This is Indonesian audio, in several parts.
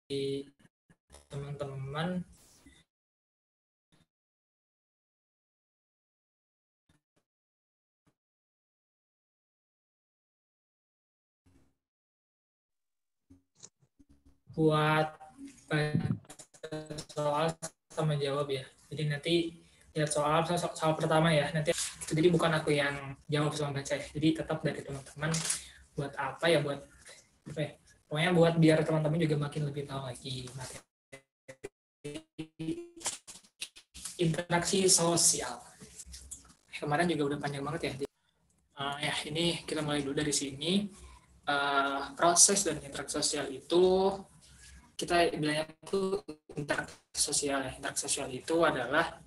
teman-teman buat soal sama jawab ya. Jadi nanti lihat soal pertama ya. Nanti jadi bukan aku yang jawab sama baca ya. Jadi tetap dari teman-teman buat apa ya, buat apa ya. Pokoknya buat biar teman-teman juga makin lebih tahu lagi materi interaksi sosial. Kemarin juga udah panjang banget ya. Ya ini kita mulai dulu dari sini. Proses dan interaksi sosial itu kita bilangnya itu interaksi sosial ya. Interaksi sosial itu adalah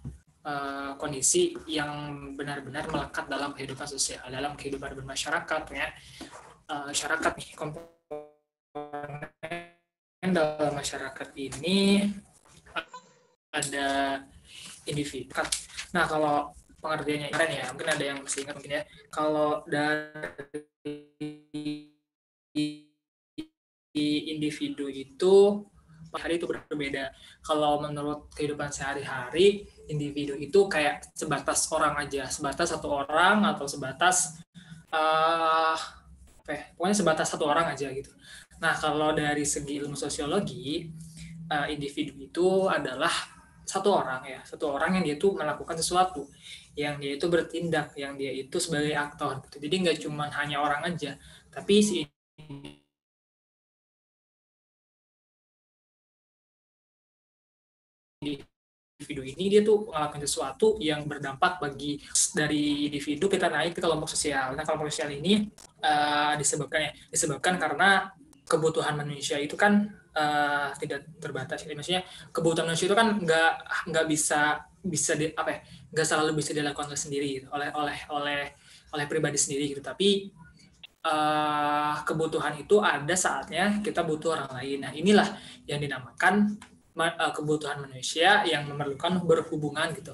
kondisi yang benar-benar melekat dalam kehidupan sosial, dalam kehidupan bermasyarakat ya. Masyarakat nih, komponen dalam masyarakat ini ada individu. Nah, kalau pengertiannya keren ya, mungkin ada yang masih ingat mungkin ya. Kalau dari individu itu hari itu berbeda. Kalau menurut kehidupan sehari-hari, individu itu kayak sebatas orang aja, sebatas satu orang atau sebatas pokoknya sebatas satu orang aja gitu. Nah, kalau dari segi ilmu sosiologi, individu itu adalah satu orang ya, satu orang yang dia itu melakukan sesuatu, yang dia itu bertindak, yang dia itu sebagai aktor gitu. Jadi nggak cuma hanya orang aja, tapi si individu ini dia tuh melakukan sesuatu yang berdampak bagi dari individu kita naik ke kelompok sosial. Nah, kelompok sosial ini disebabkan karena kebutuhan manusia itu kan tidak terbatas. Jadi maksudnya kebutuhan manusia itu kan nggak bisa nggak selalu bisa dilakukan sendiri gitu, oleh pribadi sendiri gitu. Tapi kebutuhan itu ada saatnya kita butuh orang lain. Nah, inilah yang dinamakan kebutuhan manusia yang memerlukan berhubungan gitu.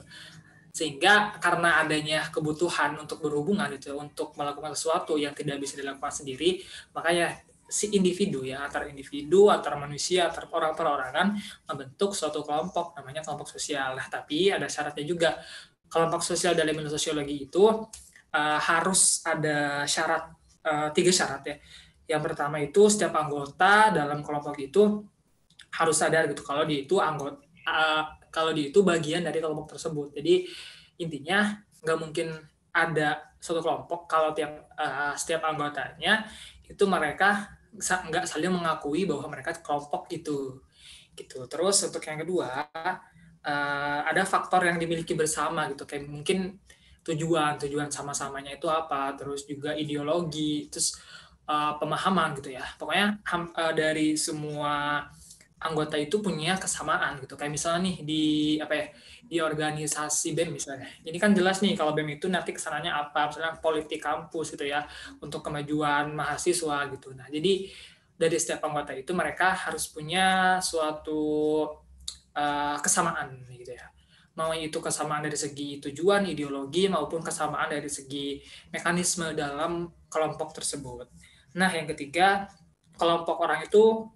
Sehingga karena adanya kebutuhan untuk berhubungan gitu, untuk melakukan sesuatu yang tidak bisa dilakukan sendiri, makanya si individu ya, antar manusia, antar orang perorangan membentuk suatu kelompok namanya kelompok sosial. Nah, tapi ada syaratnya juga. Kelompok sosial dalam ilmu sosiologi itu harus ada syarat 3 syarat ya. Yang pertama itu setiap anggota dalam kelompok itu harus sadar gitu kalau dia itu kalau dia itu bagian dari kelompok tersebut. Jadi intinya nggak mungkin ada suatu kelompok kalau setiap anggotanya itu mereka nggak saling mengakui bahwa mereka kelompok itu gitu. Terus untuk yang kedua ada faktor yang dimiliki bersama gitu, kayak mungkin tujuan sama-samanya itu apa, terus juga ideologi, terus pemahaman gitu ya. Pokoknya dari semua anggota itu punya kesamaan gitu. Kayak misalnya nih di organisasi BEM misalnya. Ini kan jelas nih kalau BEM itu nanti kesananya apa, misalnya politik kampus gitu ya, untuk kemajuan mahasiswa gitu. Nah, jadi dari setiap anggota itu mereka harus punya suatu kesamaan gitu ya. Mau itu kesamaan dari segi tujuan, ideologi maupun kesamaan dari segi mekanisme dalam kelompok tersebut. Nah, yang ketiga, kelompok orang itu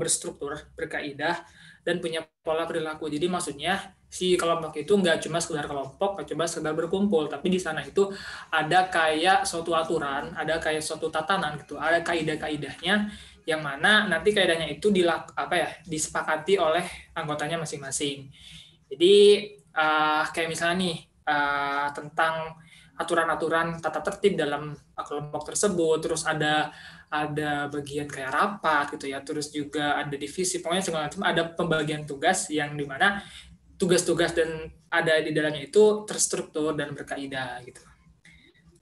berstruktur, berkaidah, dan punya pola perilaku. Jadi maksudnya si kelompok itu nggak cuma sekedar kelompok, nggak cuma sekedar berkumpul, tapi di sana itu ada kayak suatu aturan, ada kayak suatu tatanan gitu, ada kaidah-kaidahnya yang mana nanti kaidahnya itu disepakati oleh anggotanya masing-masing. Jadi kayak misalnya nih tentang aturan-aturan tata tertib dalam kelompok tersebut, terus ada bagian kayak rapat gitu ya, terus juga ada divisi, pokoknya segala macam ada pembagian tugas yang dimana tugas-tugas dan ada di dalamnya itu terstruktur dan berkaidah gitu.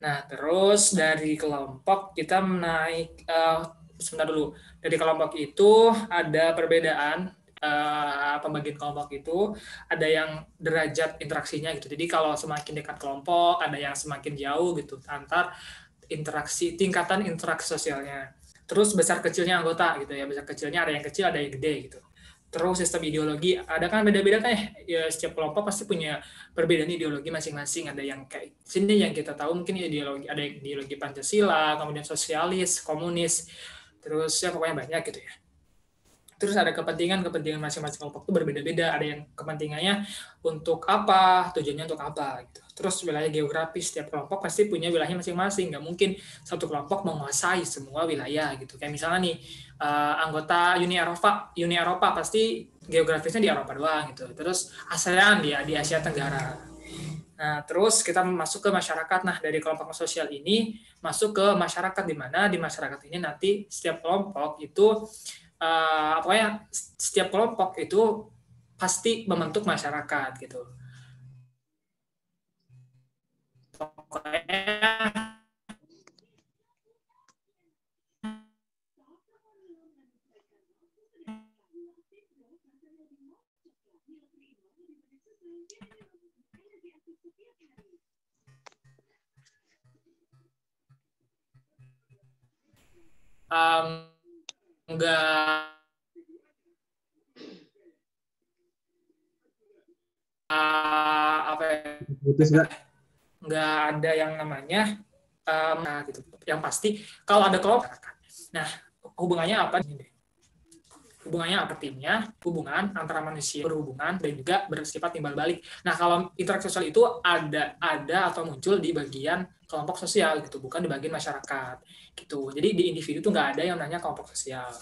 Nah, terus dari kelompok kita naik sebentar dulu. Dari kelompok itu ada perbedaan pembagian kelompok itu, ada yang derajat interaksinya gitu. Jadi kalau semakin dekat kelompok, ada yang semakin jauh gitu antar tingkatan interaksi sosialnya. Terus besar kecilnya anggota gitu ya, besar kecilnya ada yang kecil, ada yang gede gitu. Terus sistem ideologi, ada kan beda-beda kan ya, setiap kelompok pasti punya perbedaan ideologi masing-masing. Ada yang kayak sini yang kita tahu mungkin ada yang ideologi Pancasila, kemudian sosialis, komunis, terus ya pokoknya banyak gitu ya. Terus ada kepentingan masing-masing kelompok itu berbeda-beda. Ada yang kepentingannya untuk apa, tujuannya untuk apa gitu. Terus wilayah geografis, setiap kelompok pasti punya wilayahnya masing-masing. Nggak mungkin satu kelompok menguasai semua wilayah gitu. Kayak misalnya nih, anggota Uni Eropa pasti geografisnya di Eropa doang gitu. Terus ASEAN di Asia Tenggara. Nah, terus kita masuk ke masyarakat. Nah, dari kelompok sosial ini masuk ke masyarakat, di mana di masyarakat ini nanti setiap kelompok itu pokoknya setiap kelompok itu pasti membentuk masyarakat gitu. Pokoknya enggak apa ya, Putus nggak? nggak ada yang namanya gitu. Yang pasti kalau ada kelompok, nah hubungannya apa nih? Hubungannya apa timnya? Hubungan antara manusia berhubungan dan juga bersifat timbal balik. Nah, kalau interaksi sosial itu ada atau muncul di bagian kelompok sosial gitu, bukan di bagian masyarakat gitu. Jadi di individu tuh nggak ada yang namanya kelompok sosial.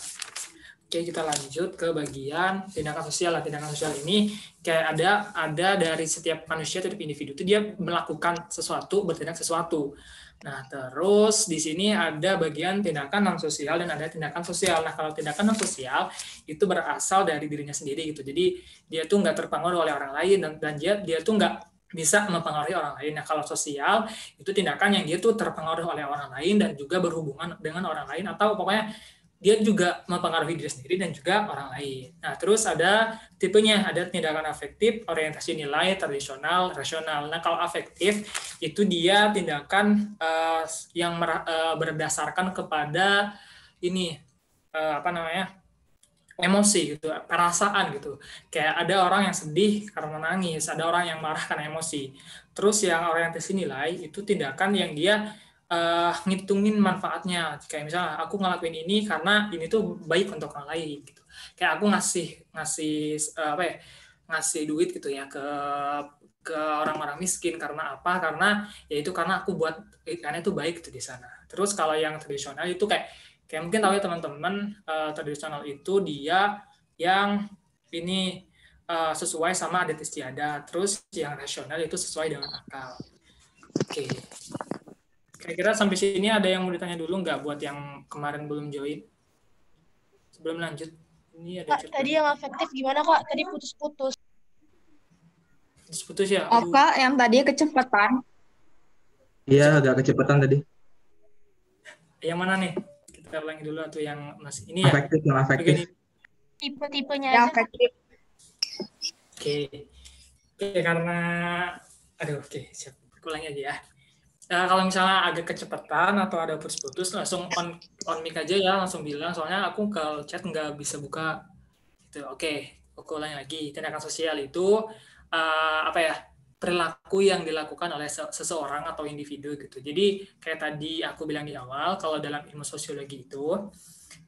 Oke, kita lanjut ke bagian tindakan sosial. Tindakan sosial ini kayak ada dari setiap manusia, setiap individu itu dia melakukan sesuatu, bertindak sesuatu. Nah, terus di sini ada bagian tindakan non sosial dan ada tindakan sosial. Nah, kalau tindakan non sosial itu berasal dari dirinya sendiri gitu. Jadi dia tuh nggak terpengaruh oleh orang lain dan dia tuh nggak bisa mempengaruhi orang lain. Nah, kalau sosial itu tindakan yang dia tuh terpengaruh oleh orang lain dan juga berhubungan dengan orang lain, atau pokoknya dia juga mempengaruhi diri sendiri dan juga orang lain. Nah, terus ada tipenya, ada tindakan afektif, orientasi nilai, tradisional, rasional. Nah, kalau afektif itu dia tindakan yang berdasarkan kepada ini apa namanya? Emosi gitu, perasaan gitu. Kayak ada orang yang sedih karena nangis, ada orang yang marah karena emosi. Terus yang orientasi nilai itu tindakan yang dia ngitungin manfaatnya. Kayak misalnya aku ngelakuin ini karena ini tuh baik untuk orang lain gitu. Kayak aku ngasih apa ya? Ngasih duit gitu ya ke orang-orang miskin karena apa? Karena aku buat karena itu baik gitu di sana. Terus kalau yang tradisional itu kayak mungkin tahu ya teman-teman, tradisional itu dia yang ini sesuai sama adat istiadat. Terus yang rasional itu sesuai dengan akal. Oke. Kira-kira sampai sini ada yang mau ditanya dulu nggak buat yang kemarin belum join? Sebelum lanjut, ini ada Kak, tadi yang efektif gimana Kak? Tadi putus-putus. putus ya? Oh Kak, yang tadi kecepatan. Iya, agak kecepatan tadi. Yang mana nih? Kita ulangi dulu atau yang masih ini ya? Efektif, yang efektif. Tipe-tipenya Yang aja. efektif. Oke, karena oke, siap. Aku ulangi aja ya. Kalau misalnya agak kecepatan atau ada putus-putus, langsung on mic aja ya, langsung bilang. Soalnya aku kalau chat nggak bisa buka. Gitu. Oke, aku ulangi lagi. Tindakan sosial itu apa ya? Perilaku yang dilakukan oleh seseorang atau individu gitu. Jadi kayak tadi aku bilang di awal, kalau dalam ilmu sosiologi itu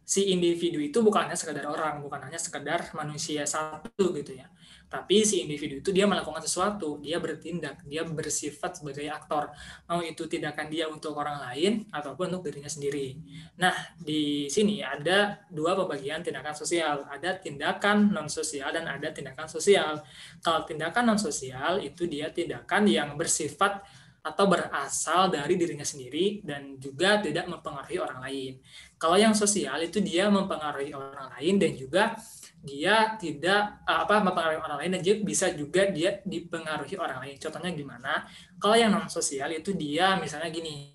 si individu itu bukan hanya sekedar orang, bukan hanya sekedar manusia satu gitu ya. Tapi si individu itu dia melakukan sesuatu, dia bertindak, dia bersifat sebagai aktor. Mau itu tindakan dia untuk orang lain ataupun untuk dirinya sendiri. Nah, di sini ada dua pembagian tindakan sosial. Ada tindakan non sosial dan ada tindakan sosial. Kalau tindakan non sosial itu dia tindakan yang bersifat atau berasal dari dirinya sendiri dan juga tidak mempengaruhi orang lain. Kalau yang sosial itu dia mempengaruhi orang lain dan juga dia tidak mempengaruhi orang lain dan juga bisa juga dia dipengaruhi orang lain. Contohnya gimana? Kalau yang non sosial itu dia misalnya gini,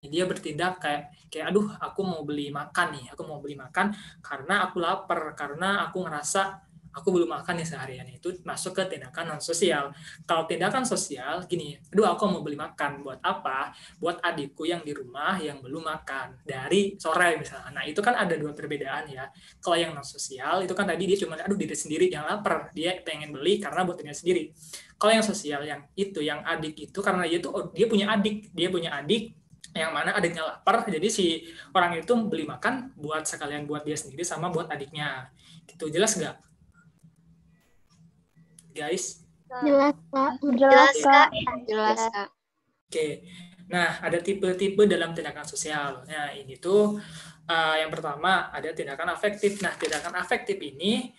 dia bertindak kayak aduh aku mau beli makan karena aku lapar, karena aku ngerasa aku belum makan nih seharian. Itu masuk ke tindakan non sosial. Kalau tindakan sosial gini, aduh aku mau beli makan buat apa? Buat adikku yang di rumah yang belum makan dari sore misalnya. Nah, itu kan ada dua perbedaan ya. Kalau yang non sosial itu kan tadi dia cuma aduh diri sendiri yang lapar, dia pengen beli karena buat dirinya sendiri. Kalau yang sosial yang adik itu karena dia punya adik yang mana adiknya lapar, jadi si orang itu beli makan buat sekalian buat dia sendiri sama buat adiknya. Gitu, jelas nggak, guys? Jelas, Kak. Jelas, Kak. Jelas, Kak. Oke, nah ada tipe-tipe dalam tindakan sosial. Nah ini tuh yang pertama ada tindakan afektif. Nah tindakan afektif ini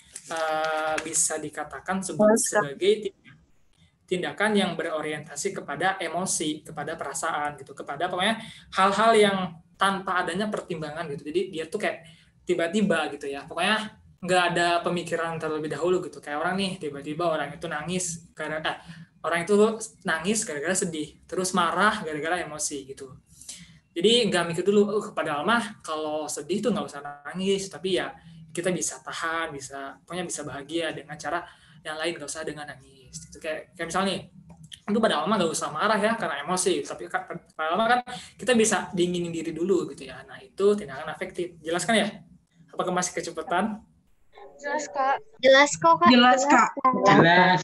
bisa dikatakan sebagai tindakan yang berorientasi kepada emosi, kepada perasaan gitu, kepada pokoknya hal-hal yang tanpa adanya pertimbangan gitu. Jadi dia tuh kayak tiba-tiba gitu ya, pokoknya nggak ada pemikiran terlebih dahulu gitu. Kayak orang nih tiba-tiba orang itu nangis gara-gara sedih, terus marah gara-gara emosi gitu. Jadi nggak mikir dulu, padahal mah kalau sedih tuh nggak usah nangis, tapi ya kita bisa tahan, pokoknya bisa bahagia dengan cara yang lain, nggak usah dengan nangis. Gitu. Kayak misalnya nih, itu pada lama nggak usah marah ya karena emosi, tapi pada lama kan kita bisa dinginin diri dulu gitu ya. Nah itu tindakan afektif. Jelas kan ya? Apakah masih kecepatan? Jelas, Kak. Jelas kok, Kak. Jelas, Kak. Jelas.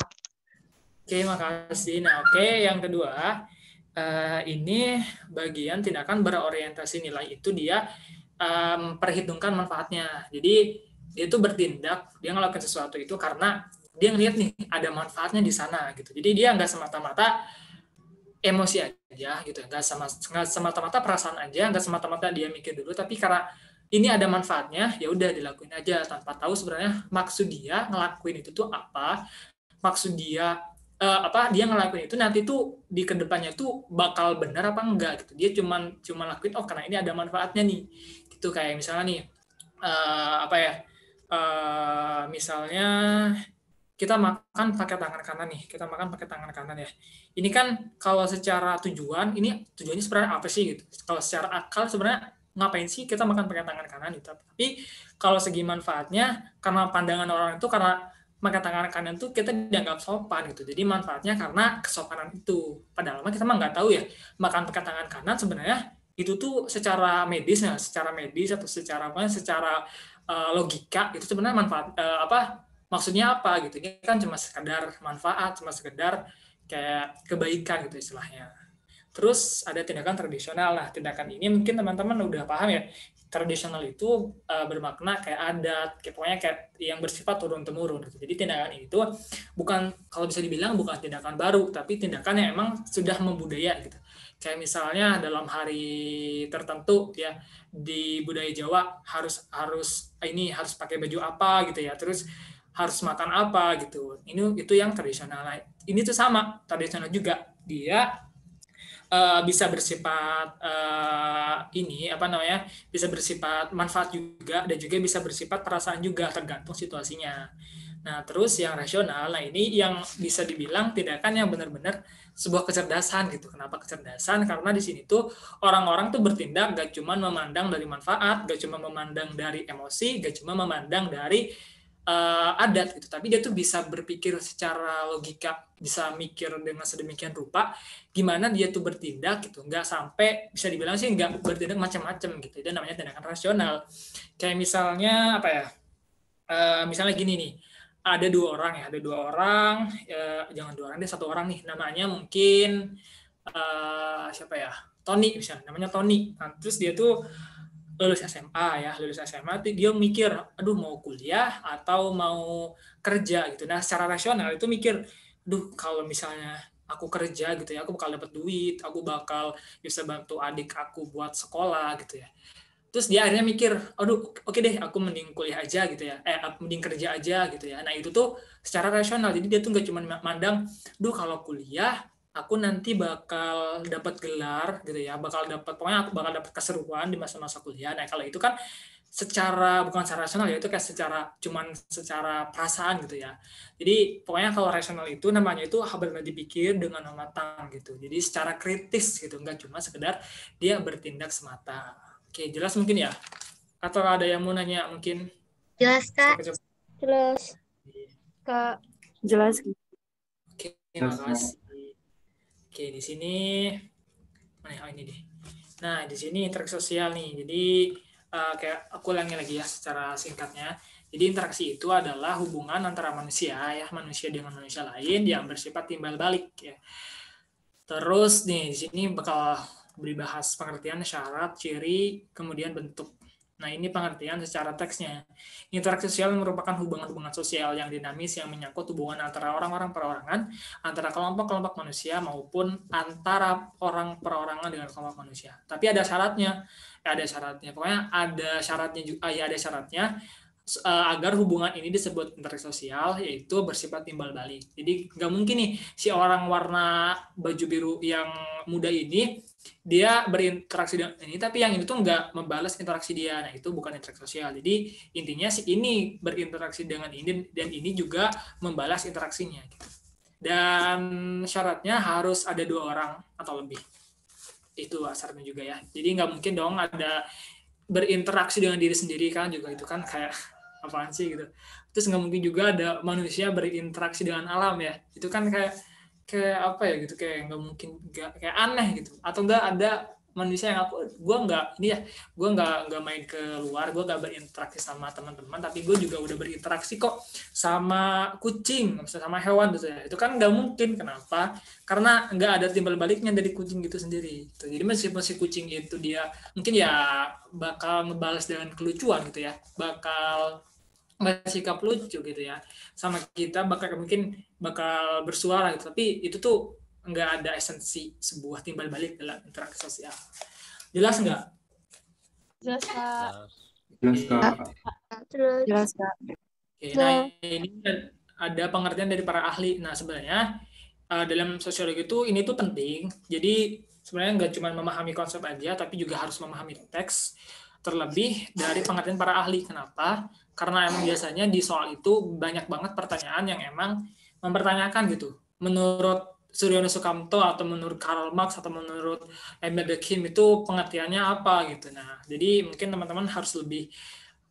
Oke, makasih. Nah oke, yang kedua ini bagian tindakan berorientasi nilai, itu dia perhitungkan manfaatnya. Jadi dia itu bertindak, dia ngelakuin sesuatu itu karena dia ngeliat nih ada manfaatnya di sana gitu. Jadi dia nggak semata-mata emosi aja gitu, nggak semata-mata perasaan aja, nggak semata-mata dia mikir dulu, tapi karena ini ada manfaatnya, ya udah dilakuin aja tanpa tahu sebenarnya maksud dia ngelakuin itu tuh apa, maksud dia dia ngelakuin itu nanti tuh di kedepannya tuh bakal benar apa enggak gitu. Dia cuma lakuin karena ini ada manfaatnya nih gitu. Kayak misalnya nih misalnya kita makan pakai tangan kanan ya. Ini kan kalau secara tujuannya sebenarnya apa sih gitu. Kalau secara akal sebenarnya ngapain sih kita makan pakai tangan kanan gitu. Tapi kalau segi manfaatnya, karena pandangan orang itu karena makan tangan kanan itu kita dianggap sopan gitu. Jadi manfaatnya karena kesopanan itu. Padahal kita mah nggak tahu ya, makan pakai tangan kanan sebenarnya itu tuh secara medis atau secara logika itu sebenarnya manfaat maksudnya apa gitu. Ini kan cuma sekedar manfaat, cuma sekedar kayak kebaikan gitu istilahnya. Terus ada tindakan tradisional. Nah, tindakan ini mungkin teman-teman udah paham ya. Tradisional itu bermakna kayak adat, pokoknya kayak yang bersifat turun-temurun gitu. Jadi tindakan itu bukan, kalau bisa dibilang bukan tindakan baru, tapi tindakan yang emang sudah membudaya gitu. Kayak misalnya dalam hari tertentu ya, di budaya Jawa harus pakai baju apa gitu ya. Terus harus makan apa gitu. Itu yang tradisional. Nah, ini tuh sama, tradisional juga. Dia bisa bersifat bisa bersifat manfaat juga, dan juga bisa bersifat perasaan juga, tergantung situasinya. Nah, terus yang rasional, nah ini yang bisa dibilang tindakan yang benar-benar sebuah kecerdasan gitu. Kenapa kecerdasan? Karena di sini tuh orang-orang tuh bertindak gak cuma memandang dari manfaat, gak cuma memandang dari emosi, gak cuma memandang dari adat gitu, tapi dia tuh bisa berpikir secara logika, bisa mikir dengan sedemikian rupa gimana dia tuh bertindak gitu, nggak sampai bisa dibilang sih nggak bertindak macam-macam gitu. Itu namanya tindakan rasional. Kayak misalnya misalnya gini nih, ada dua orang, jangan dua orang deh, satu orang nih, namanya mungkin siapa ya, Tony misalnya, namanya Tony. Nah, terus dia tuh lulus SMA dia mikir, aduh mau kuliah atau mau kerja gitu. Nah secara rasional itu mikir, aduh kalau misalnya aku kerja gitu ya, aku bakal dapat duit, aku bakal bisa bantu adik aku buat sekolah gitu ya. Terus dia akhirnya mikir, aduh oke deh, aku mending kuliah aja gitu ya, mending kerja aja gitu ya. Nah itu tuh secara rasional, jadi dia tuh nggak cuma mandang, duh kalau kuliah aku nanti bakal dapat gelar gitu ya, pokoknya aku bakal dapat keseruan di masa-masa kuliah. Nah kalau itu kan bukan secara rasional ya, itu kayak secara perasaan gitu ya. Jadi pokoknya kalau rasional itu namanya itu benar-benar dipikir dengan matang gitu. Jadi secara kritis gitu, nggak cuma sekedar dia bertindak semata. Oke, jelas mungkin ya? Atau ada yang mau nanya mungkin? Jelas, Kak. Jelas, Kak. Jelas. Oke, makasih. Oke, di sini ini deh. Nah, di sini interaksi sosial nih. Jadi kayak aku ulangi lagi ya secara singkatnya. Jadi interaksi itu adalah hubungan antara manusia dengan manusia lain yang bersifat timbal balik ya. Terus nih di sini bakal dibahas pengertian, syarat, ciri, kemudian bentuk. Nah, ini pengertian secara teksnya. Interaksi sosial merupakan hubungan-hubungan sosial yang dinamis yang menyangkut hubungan antara orang-orang perorangan, antara kelompok-kelompok manusia maupun antara orang perorangan dengan kelompok manusia. Tapi ada syaratnya. Ada syaratnya. Pokoknya ada syaratnya juga. Ada syaratnya agar hubungan ini disebut interaksi sosial, yaitu bersifat timbal balik. Jadi nggak mungkin nih si orang warna baju biru yang muda ini dia berinteraksi dengan ini, tapi yang ini tuh nggak membalas interaksi dia. Nah, itu bukan interaksi sosial. Jadi intinya si ini berinteraksi dengan ini dan ini juga membalas interaksinya. Gitu. Dan syaratnya harus ada 2 orang atau lebih. Itu syaratnya juga ya. Jadi nggak mungkin dong ada berinteraksi dengan diri sendiri kan juga itu kan kayak apaan sih gitu. Terus nggak mungkin juga ada manusia berinteraksi dengan alam ya. Itu kan kayak apa ya gitu, kayak nggak mungkin, kayak aneh gitu. Atau enggak ada manusia yang gue nggak main keluar, gue nggak berinteraksi sama teman-teman, tapi gue juga udah berinteraksi kok sama kucing, sama hewan gitu ya. Itu kan nggak mungkin. Kenapa? Karena nggak ada timbal baliknya dari kucing itu sendiri. Jadi meskipun si kucing itu dia mungkin ya bakal ngebalas dengan kelucuan gitu ya, bakal bersikap lucu gitu ya sama kita, mungkin bakal bersuara gitu, tapi itu tuh nggak ada esensi sebuah timbal balik dalam interaksi sosial. Jelas nggak? Jelas, Kak. Jelas, Kak. Terus. Jelas, Kak. Oke, nah ini ada pengertian dari para ahli. Nah, sebenarnya dalam sosiologi itu ini tuh penting. Jadi sebenarnya nggak cuma memahami konsep aja, tapi juga harus memahami teks, terlebih dari pengertian para ahli. Kenapa? Karena emang biasanya di soal itu banyak banget pertanyaan yang emang mempertanyakan gitu. Menurut Suryono Sukamto atau menurut Karl Marx atau menurut Emil Durkheim itu pengertiannya apa gitu. Nah, jadi mungkin teman-teman harus lebih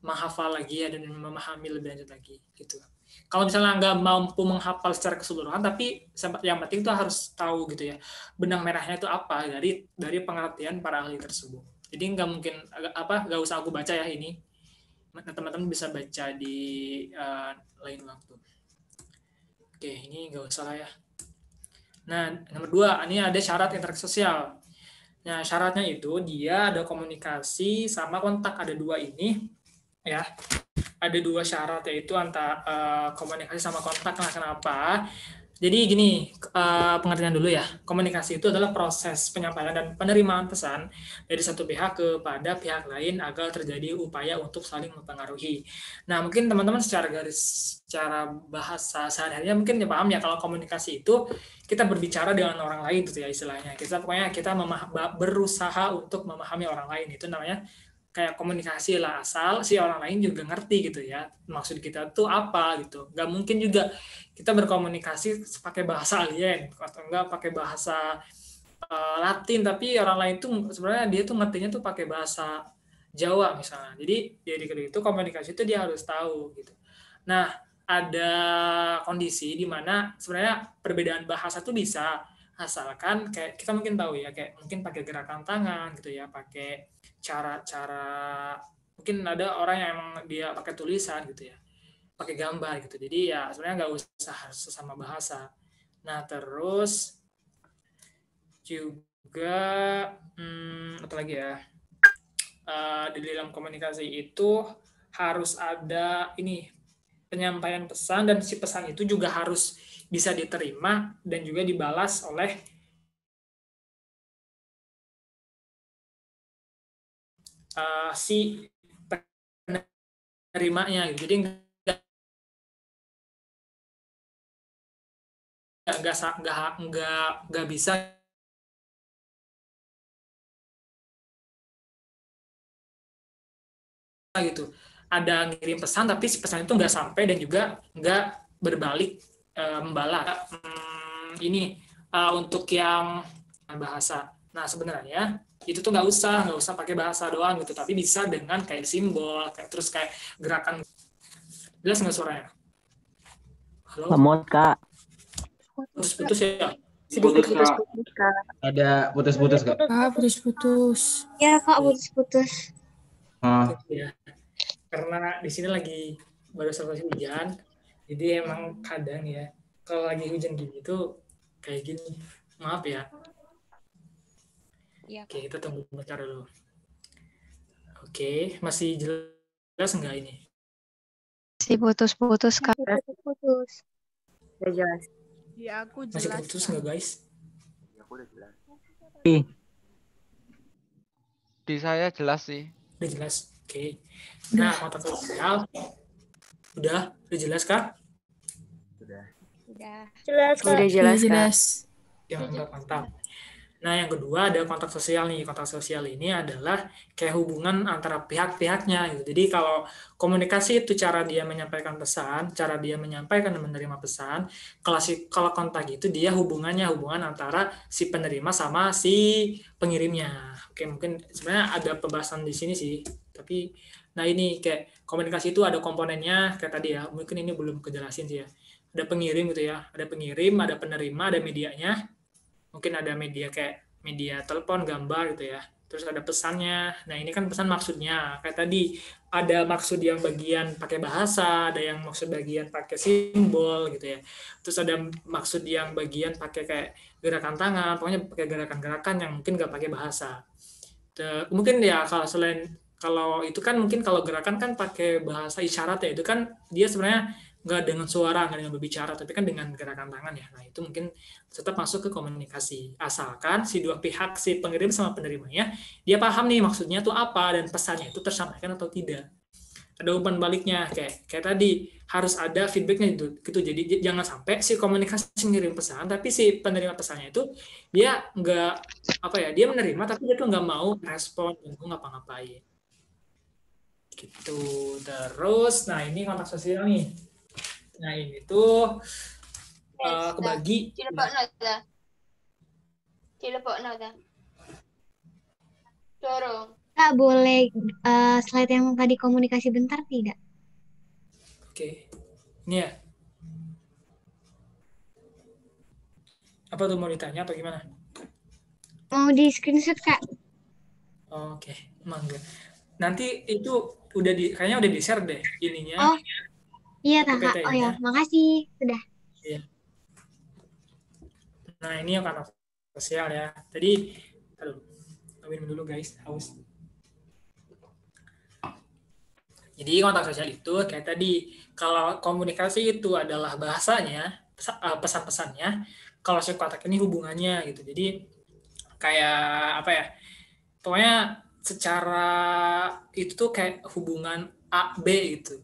menghafal lagi ya dan memahami lebih lanjut lagi gitu. Kalau misalnya nggak mampu menghafal secara keseluruhan, tapi yang penting tuh harus tahu gitu ya, benang merahnya itu apa dari pengertian para ahli tersebut. Jadi nggak mungkin nggak usah aku baca ya ini. Teman-teman bisa baca di lain waktu. Oke, ini nggak usah lah ya. Nah, nomor 2, ini ada syarat interaksi sosial. Nah, syaratnya itu dia ada komunikasi sama kontak, ada 2 ini ya. Ada 2 syarat, yaitu antara komunikasi sama kontak. Nah, kenapa? Jadi gini, pengertian dulu ya. Komunikasi itu adalah proses penyampaian dan penerimaan pesan dari satu pihak kepada pihak lain agar terjadi upaya untuk saling mempengaruhi. Nah, mungkin teman-teman secara bahasa sehari-harinya mungkin ya paham ya, kalau komunikasi itu kita berbicara dengan orang lain gitu ya istilahnya. Kita berusaha untuk memahami orang lain, itu namanya kayak komunikasi lah, asal si orang lain juga ngerti gitu ya maksud kita tuh apa gitu. Nggak mungkin juga kita berkomunikasi pakai bahasa alien atau enggak pakai bahasa Latin, tapi orang lain tuh sebenarnya dia tuh ngertinya tuh pakai bahasa Jawa misalnya. Jadi dari itu komunikasi itu dia harus tahu gitu. Nah, ada kondisi di mana sebenarnya perbedaan bahasa tuh bisa, asalkan kayak kita mungkin tahu ya, kayak mungkin pakai gerakan tangan gitu ya, pakai cara mungkin ada orang yang emang dia pakai tulisan gitu ya, pakai gambar gitu. Jadi ya sebenarnya nggak usah sesama bahasa. Nah, terus juga apa lagi ya, di dalam komunikasi itu harus ada ini penyampaian pesan, dan si pesan itu juga harus bisa diterima dan juga dibalas oleh si penerimanya gitu. Jadi nggak bisa gitu. Ada ngirim pesan tapi si pesan itu nggak sampai dan juga nggak berbalik membalas. Ini untuk yang bahasa. Nah, sebenarnya itu tuh nggak usah pakai bahasa doang gitu, tapi bisa dengan kayak simbol, terus kayak gerakan. Jelas nggak suaranya? Halo? Lemot, Kak. Putus-putus ya? Sedikit putus-putus, Kak. Ada putus-putus, Kak. Putus-putus. Ya, Kak, putus-putus. Ya. Karena di sini lagi baru selesai hujan, jadi emang kadang ya kalau lagi hujan gini tuh kayak gini. Maaf ya. Iya, Oke, kita tunggu bentar dulu. Oke, masih jelas enggak ini? Masih putus-putus, Kak. Putus. Udah jelas. Iya, aku Masih jelas. putus Kak. enggak, guys? Di saya jelas sih. Udah jelas. Oke. Nah, kontak sosial udah jelas, Kak? udah. Jelas, Kak. Udah jelas, Kak. jelas. Ya, mantap. Nah, yang kedua ada kontak sosial nih. Kontak sosial ini adalah kayak hubungan antara pihak-pihaknya gitu. Jadi kalau komunikasi itu cara dia menyampaikan pesan, cara dia menyampaikan dan menerima pesan. Kalau kontak itu dia hubungan antara si penerima sama si pengirimnya. Oke, mungkin sebenarnya ada pembahasan di sini sih. Tapi nah ini kayak komunikasi itu ada komponennya kayak tadi ya. Mungkin ini belum kejelasin sih ya. Ada pengirim gitu ya. Ada pengirim, ada penerima, ada medianya. Mungkin ada media kayak media telepon, gambar gitu ya. Terus ada pesannya. Nah, ini kan pesan maksudnya. Kayak tadi, ada maksud yang bagian pakai bahasa, ada yang maksud bagian pakai simbol gitu ya. Terus ada maksud yang bagian pakai kayak gerakan tangan, pokoknya pakai gerakan-gerakan yang mungkin nggak pakai bahasa. Mungkin ya kalau itu kan mungkin kalau gerakan kan pakai bahasa isyarat ya, itu kan dia sebenarnya nggak dengan suara, nggak dengan berbicara, tapi kan dengan gerakan tangan ya. Nah, itu mungkin tetap masuk ke komunikasi. Asalkan si dua pihak, si pengirim sama penerimanya, dia paham nih maksudnya tuh apa dan pesannya itu tersampaikan atau tidak. Ada umpan baliknya, kayak tadi, harus ada feedbacknya gitu. Jadi jangan sampai si komunikasi ngirim pesan, tapi si penerima pesannya itu dia nggak, dia menerima, tapi dia tuh nggak mau respon, nggak ngapa-ngapain. Gitu. Terus, nah ini kontak sosial nih. Nah, ini tuh kebagi. Kak, boleh slide yang tadi komunikasi bentar tidak? Oke. Ini ya. Apa tuh mau ditanya atau gimana? Mau di screenshot, Kak? Oke, mangga. Nanti itu kayaknya udah di-share deh ininya. Oh, iya, Kak. Oh ya, makasih. Sudah. Iya. Nah, ini yang kontak sosial ya. Tadi, minum dulu guys, haus. Jadi kontak sosial itu kayak tadi, kalau komunikasi itu adalah bahasanya, pesan-pesannya, kalau si kontak ini hubungannya gitu. Jadi kayak pokoknya secara itu tuh kayak hubungan A B gitu.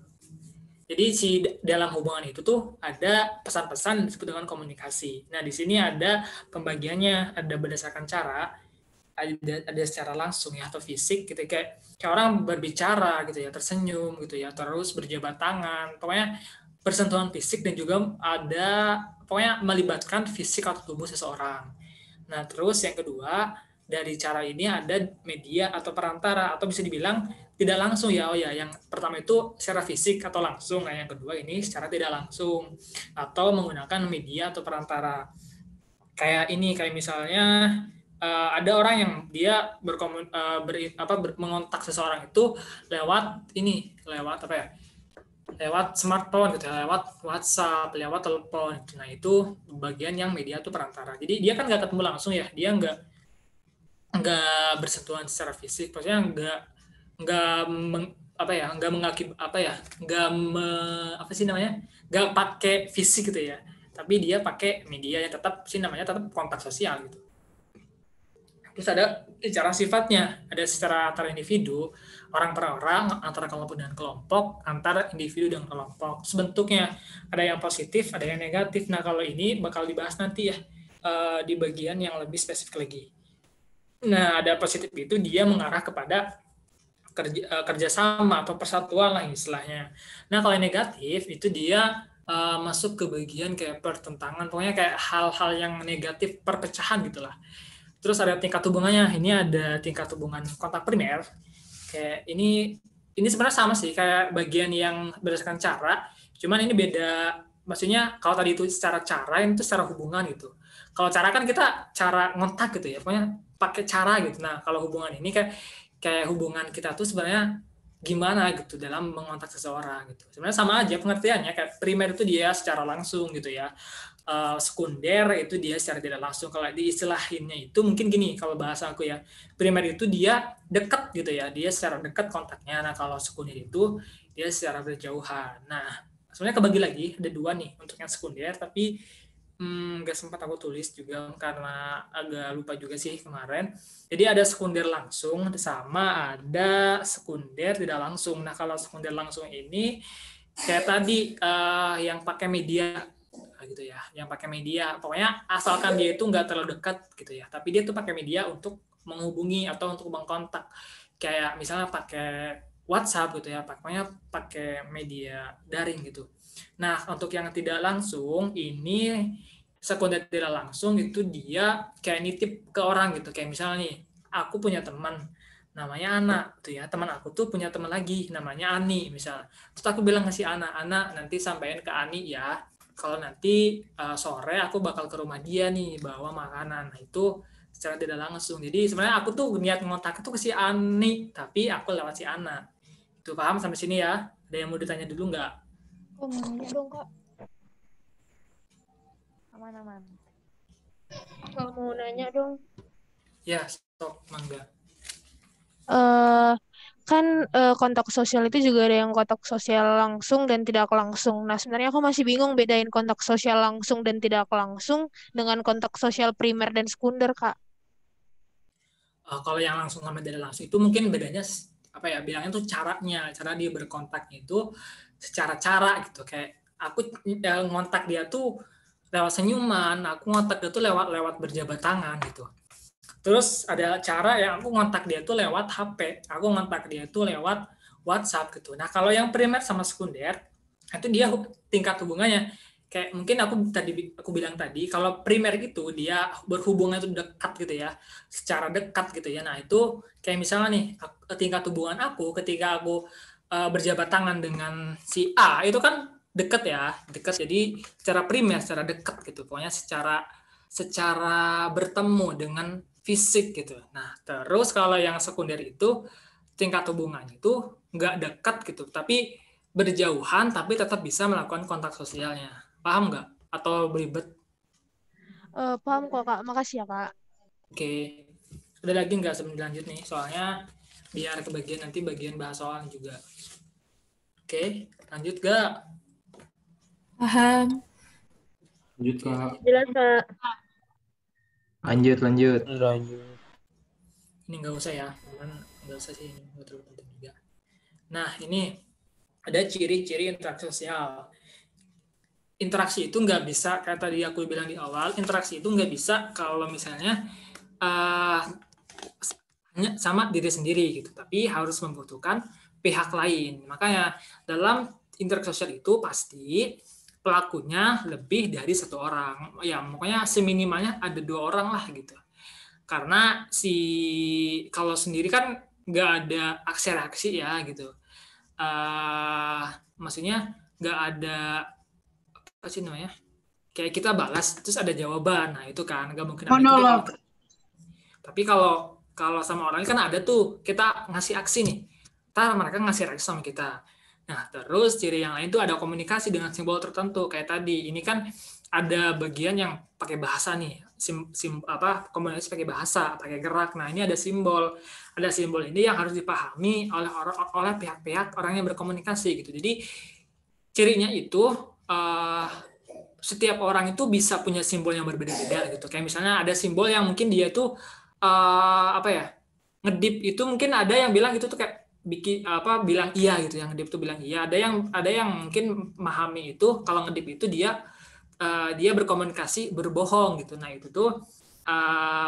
Jadi dalam hubungan itu tuh ada pesan-pesan disebut dengan komunikasi. Nah, di sini ada pembagiannya, ada berdasarkan cara, ada secara langsung ya atau fisik gitu, kayak orang berbicara gitu ya, tersenyum gitu ya, terus berjabat tangan, pokoknya bersentuhan fisik, dan juga ada pokoknya melibatkan fisik atau tubuh seseorang. Nah, terus yang kedua, dari cara ini ada media atau perantara, atau bisa dibilang tidak langsung ya. Oh ya, yang pertama itu secara fisik atau langsung. Nah, yang kedua ini secara tidak langsung atau menggunakan media atau perantara. Kayak misalnya ada orang yang dia mengontak seseorang itu lewat lewat smartphone gitu, lewat WhatsApp, lewat telepon. Nah, itu bagian yang media itu perantara. Jadi dia kan nggak ketemu langsung ya, dia nggak bersentuhan secara fisik, maksudnya nggak pakai fisik gitu ya, tapi dia pakai media yang tetap kontak sosial gitu. Terus ada secara sifatnya, ada secara antara individu, orang per orang, antara kelompok dan kelompok, antara individu dan kelompok. Terus bentuknya ada yang positif, ada yang negatif. Nah, kalau ini bakal dibahas nanti ya di bagian yang lebih spesifik lagi. Nah, ada positif itu dia mengarah kepada kerjasama atau persatuan lah istilahnya. Nah, kalau yang negatif itu dia masuk ke bagian kayak pertentangan, pokoknya kayak hal-hal yang negatif, perpecahan gitulah. Terus ada tingkat hubungannya. Ini ada tingkat hubungan kontak primer. Kayak ini sebenarnya sama sih kayak bagian yang berdasarkan cara, cuman ini beda. Maksudnya kalau tadi itu secara cara, ini tuh secara hubungan gitu. Kalau cara kan kita cara ngontak gitu ya, pokoknya pakai cara gitu. Nah, kalau hubungan ini kayak hubungan kita tuh sebenarnya gimana gitu dalam mengontak seseorang gitu. Sebenarnya sama aja pengertiannya, kayak primer itu dia secara langsung gitu ya. Sekunder itu dia secara tidak langsung. Kalau diistilahinnya itu mungkin gini kalau bahasa aku ya. Primer itu dia dekat gitu ya, dia secara dekat kontaknya. Nah, kalau sekunder itu dia secara berjauhan. Nah, sebenarnya kebagi lagi ada 2 nih untuk yang sekunder, tapi nggak sempat aku tulis juga karena agak lupa juga sih kemarin. Jadi ada sekunder langsung sama ada sekunder tidak langsung. Nah, kalau sekunder langsung ini kayak tadi yang pakai media gitu ya, yang pakai media. Pokoknya asalkan dia itu nggak terlalu dekat gitu ya, tapi dia tuh pakai media untuk menghubungi atau untuk mengkontak. Kayak misalnya pakai WhatsApp gitu ya, pokoknya pakai media daring gitu. Nah, untuk yang tidak langsung ini sekunder tidak langsung itu dia kayak nitip ke orang gitu. Kayak misalnya nih, aku punya teman namanya Ana gitu ya. Teman aku tuh punya teman lagi namanya Ani misal. Terus aku bilang ke si Ana nanti sampaikan ke Ani ya. Kalau nanti sore aku bakal ke rumah dia nih bawa makanan. Nah, itu secara tidak langsung. Jadi sebenarnya aku tuh niat ngontak itu ke si Ani, tapi aku lewat si Ana. Itu paham sampai sini ya? Ada yang mau ditanya dulu nggak? Oh, mau nanya dong, Kak. Aman-aman. Kak, mau nanya dong. Ya, stop, mangga. Kontak sosial itu juga ada yang kontak sosial langsung dan tidak langsung. Nah, sebenarnya aku masih bingung bedain kontak sosial langsung dan tidak langsung dengan kontak sosial primer dan sekunder, Kak. Kalau yang langsung sama tidak langsung itu mungkin bedanya apa ya, bilangnya tuh caranya, cara dia berkontaknya itu secara cara gitu. Kayak aku ngontak dia tuh lewat senyuman, aku ngontak dia tuh lewat berjabat tangan gitu. Terus ada cara yang aku ngontak dia tuh lewat HP, aku ngontak dia tuh lewat WhatsApp gitu. Nah, kalau yang primer sama sekunder itu dia tingkat hubungannya. Kayak mungkin aku bilang tadi, kalau primer itu dia berhubungan itu dekat gitu ya, secara dekat gitu ya. Nah, itu kayak misalnya nih, tingkat hubungan aku ketika aku berjabat tangan dengan si A, itu kan dekat ya, dekat. Jadi secara primer, secara dekat gitu. Pokoknya secara bertemu dengan fisik gitu. Nah, terus kalau yang sekunder itu tingkat hubungannya itu nggak dekat gitu, tapi berjauhan, tapi tetap bisa melakukan kontak sosialnya. Paham nggak? Atau beribet? Paham kok, Kak. Makasih ya, Kak. Oke. Ada lagi nggak sebelum lanjut nih? Soalnya biar kebagian nanti bagian bahas soal juga. Oke, lanjut nggak? Paham. Lanjut, Kak. Jelas, Kak. Lanjut. Ini nggak usah ya, nggak usah sih, nggak terlalu penting juga. Nah, ini ada ciri-ciri interaksi sosial. Interaksi itu nggak bisa, kayak tadi aku bilang di awal, interaksi itu nggak bisa kalau misalnya hanya sama diri sendiri gitu, tapi harus membutuhkan pihak lain. Makanya dalam interaksi sosial itu pasti pelakunya lebih dari satu orang. Ya, pokoknya seminimalnya ada 2 orang lah gitu. Karena kalau sendiri kan nggak ada aksi reaksi ya gitu. Maksudnya nggak ada apa sih namanya, kayak kita balas terus ada jawaban, nah itu kan nggak mungkin ada gitu. Tapi kalau sama orang kan ada tuh, kita ngasih aksi nih, ntar mereka ngasih reaksi sama kita. Nah, terus ciri yang lain tuh ada komunikasi dengan simbol tertentu. Kayak tadi ini kan ada bagian yang pakai bahasa nih, komunikasi pakai bahasa, pakai gerak. Nah, ini ada simbol ini yang harus dipahami oleh pihak-pihak orang yang berkomunikasi gitu. Jadi cirinya itu setiap orang itu bisa punya simbol yang berbeda-beda gitu. Kayak misalnya ada simbol yang mungkin dia tuh ngedip itu mungkin ada yang bilang itu tuh kayak bilang iya gitu, yang ngedip tuh bilang iya. Ada yang mungkin memahami itu kalau ngedip itu dia berkomunikasi berbohong gitu. Nah, itu tuh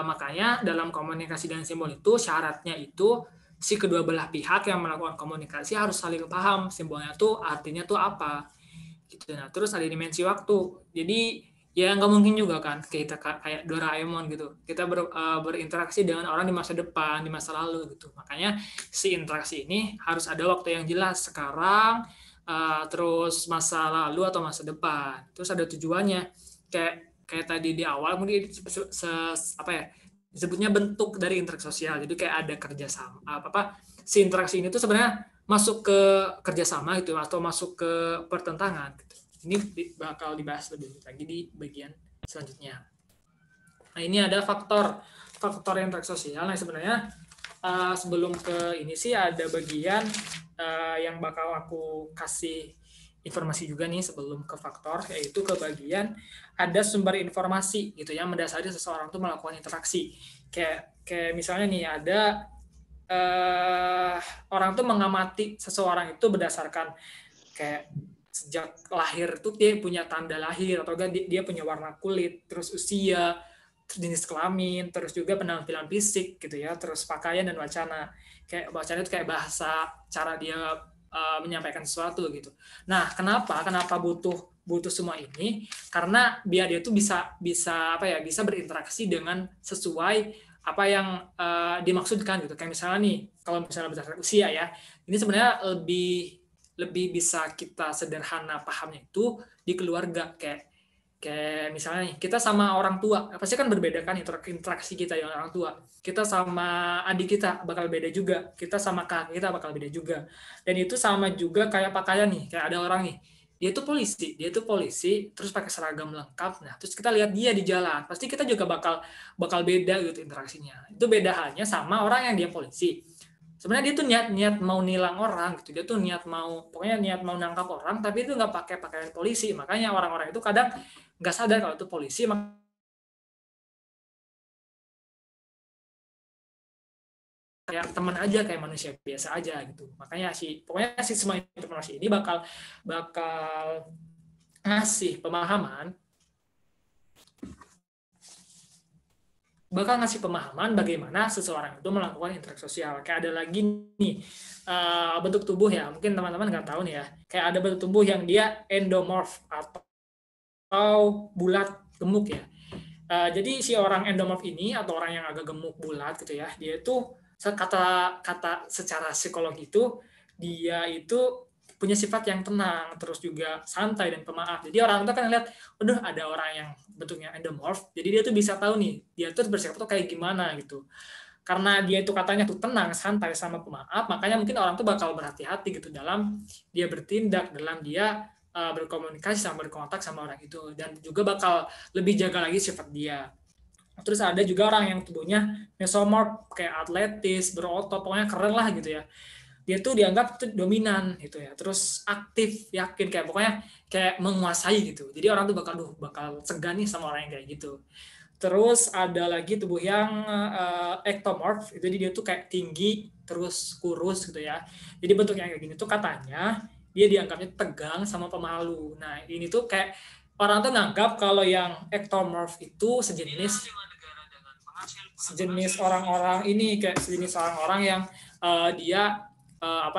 makanya dalam komunikasi dengan simbol itu syaratnya itu si kedua belah pihak yang melakukan komunikasi harus saling paham simbolnya tuh artinya tuh apa gitu. Nah, terus ada dimensi waktu. Jadi ya nggak mungkin juga kan kita kayak Doraemon gitu, kita berinteraksi dengan orang di masa depan, di masa lalu gitu. Makanya si interaksi ini harus ada waktu yang jelas, sekarang, terus masa lalu atau masa depan. Terus ada tujuannya, kayak tadi di awal mungkin disebutnya bentuk dari interaksi sosial. Jadi kayak ada kerjasama si interaksi ini tuh sebenarnya masuk ke kerjasama gitu atau masuk ke pertentangan gitu. Ini bakal dibahas lebih lagi di bagian selanjutnya. Nah, ini ada faktor interaksi sosial. Nah, sebenarnya sebelum ke ini sih ada bagian yang bakal aku kasih informasi juga nih sebelum ke faktor, yaitu ke bagian ada sumber informasi gitu yang mendasari seseorang tuh melakukan interaksi. Kayak misalnya nih ada orang tuh mengamati seseorang itu berdasarkan kayak sejak lahir tuh dia punya tanda lahir atau enggak dia punya warna kulit, terus usia, terus jenis kelamin, terus juga penampilan fisik gitu ya, terus pakaian dan wacana. Kayak wacana itu kayak bahasa, cara dia menyampaikan sesuatu gitu. Nah, kenapa butuh semua ini? Karena biar dia tuh bisa berinteraksi dengan sesuai apa yang dimaksudkan gitu. Kayak misalnya nih, kalau misalnya berdasarkan usia ya, ini sebenarnya lebih bisa kita sederhana pahamnya itu di keluarga. Kayak misalnya nih, kita sama orang tua, pasti kan berbeda kan interaksi kita dengan orang tua. Kita sama adik kita bakal beda juga. Kita sama kakak kita bakal beda juga. Dan itu sama juga kayak pakaian nih. Kayak ada orang nih, dia tuh polisi, terus pakai seragam lengkap. Nah, terus kita lihat dia di jalan, pasti kita juga bakal beda gitu interaksinya. Itu beda halnya sama orang yang dia polisi. Sebenarnya dia tuh niat mau nilang orang gitu, dia tuh niat mau nangkap orang, tapi itu nggak pakai pakaian polisi. Makanya orang-orang itu kadang nggak sadar kalau itu polisi, kayak teman aja, kayak manusia biasa aja gitu. Makanya pokoknya semua informasi ini bakal ngasih pemahaman bagaimana seseorang itu melakukan interaksi sosial. Kayak ada lagi nih bentuk tubuh ya, mungkin teman-teman nggak tahu nih ya, kayak ada bentuk tubuh yang dia endomorf atau bulat gemuk ya. Jadi si orang endomorf ini atau orang yang agak gemuk bulat gitu ya, dia itu kata secara psikologi itu dia itu punya sifat yang tenang, terus juga santai dan pemaaf. Jadi orang itu kan lihat, aduh ada orang yang bentuknya endomorf, jadi dia tuh bisa tahu nih, dia tuh bersikap tuh kayak gimana gitu. Karena dia itu katanya tuh tenang, santai, sama pemaaf, makanya mungkin orang tuh bakal berhati-hati gitu dalam dia bertindak, dalam dia berkomunikasi sama berkontak sama orang itu, dan juga bakal lebih jaga lagi sifat dia. Terus ada juga orang yang tubuhnya mesomorph, kayak atletis, berotot, pokoknya keren lah gitu ya. Dia tuh dianggap tuh dominan gitu ya, terus aktif, yakin, kayak menguasai gitu. Jadi orang tuh bakal segan nih sama orang yang kayak gitu. Terus ada lagi tubuh yang ectomorph, itu dia tuh kayak tinggi, terus kurus gitu ya. Jadi bentuknya kayak gini tuh katanya dia dianggapnya tegang sama pemalu. Nah ini tuh kayak orang tuh nganggap kalau yang ectomorph itu sejenis orang-orang ini, kayak sejenis orang-orang yang dia maaf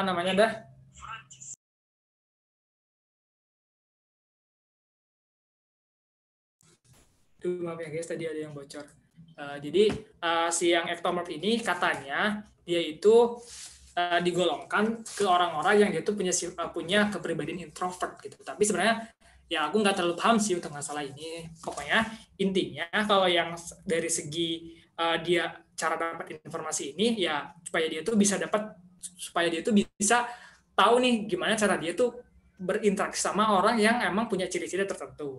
ya guys, tadi ada yang bocor. Jadi si yang ectomorph ini katanya dia itu digolongkan ke orang-orang yang dia itu punya kepribadian introvert gitu. Tapi sebenarnya ya aku nggak terlalu paham sih untuk masalah ini. Pokoknya intinya kalau yang dari segi dia cara dapat informasi ini ya supaya dia tuh bisa tahu nih gimana cara dia tuh berinteraksi sama orang yang emang punya ciri-ciri tertentu.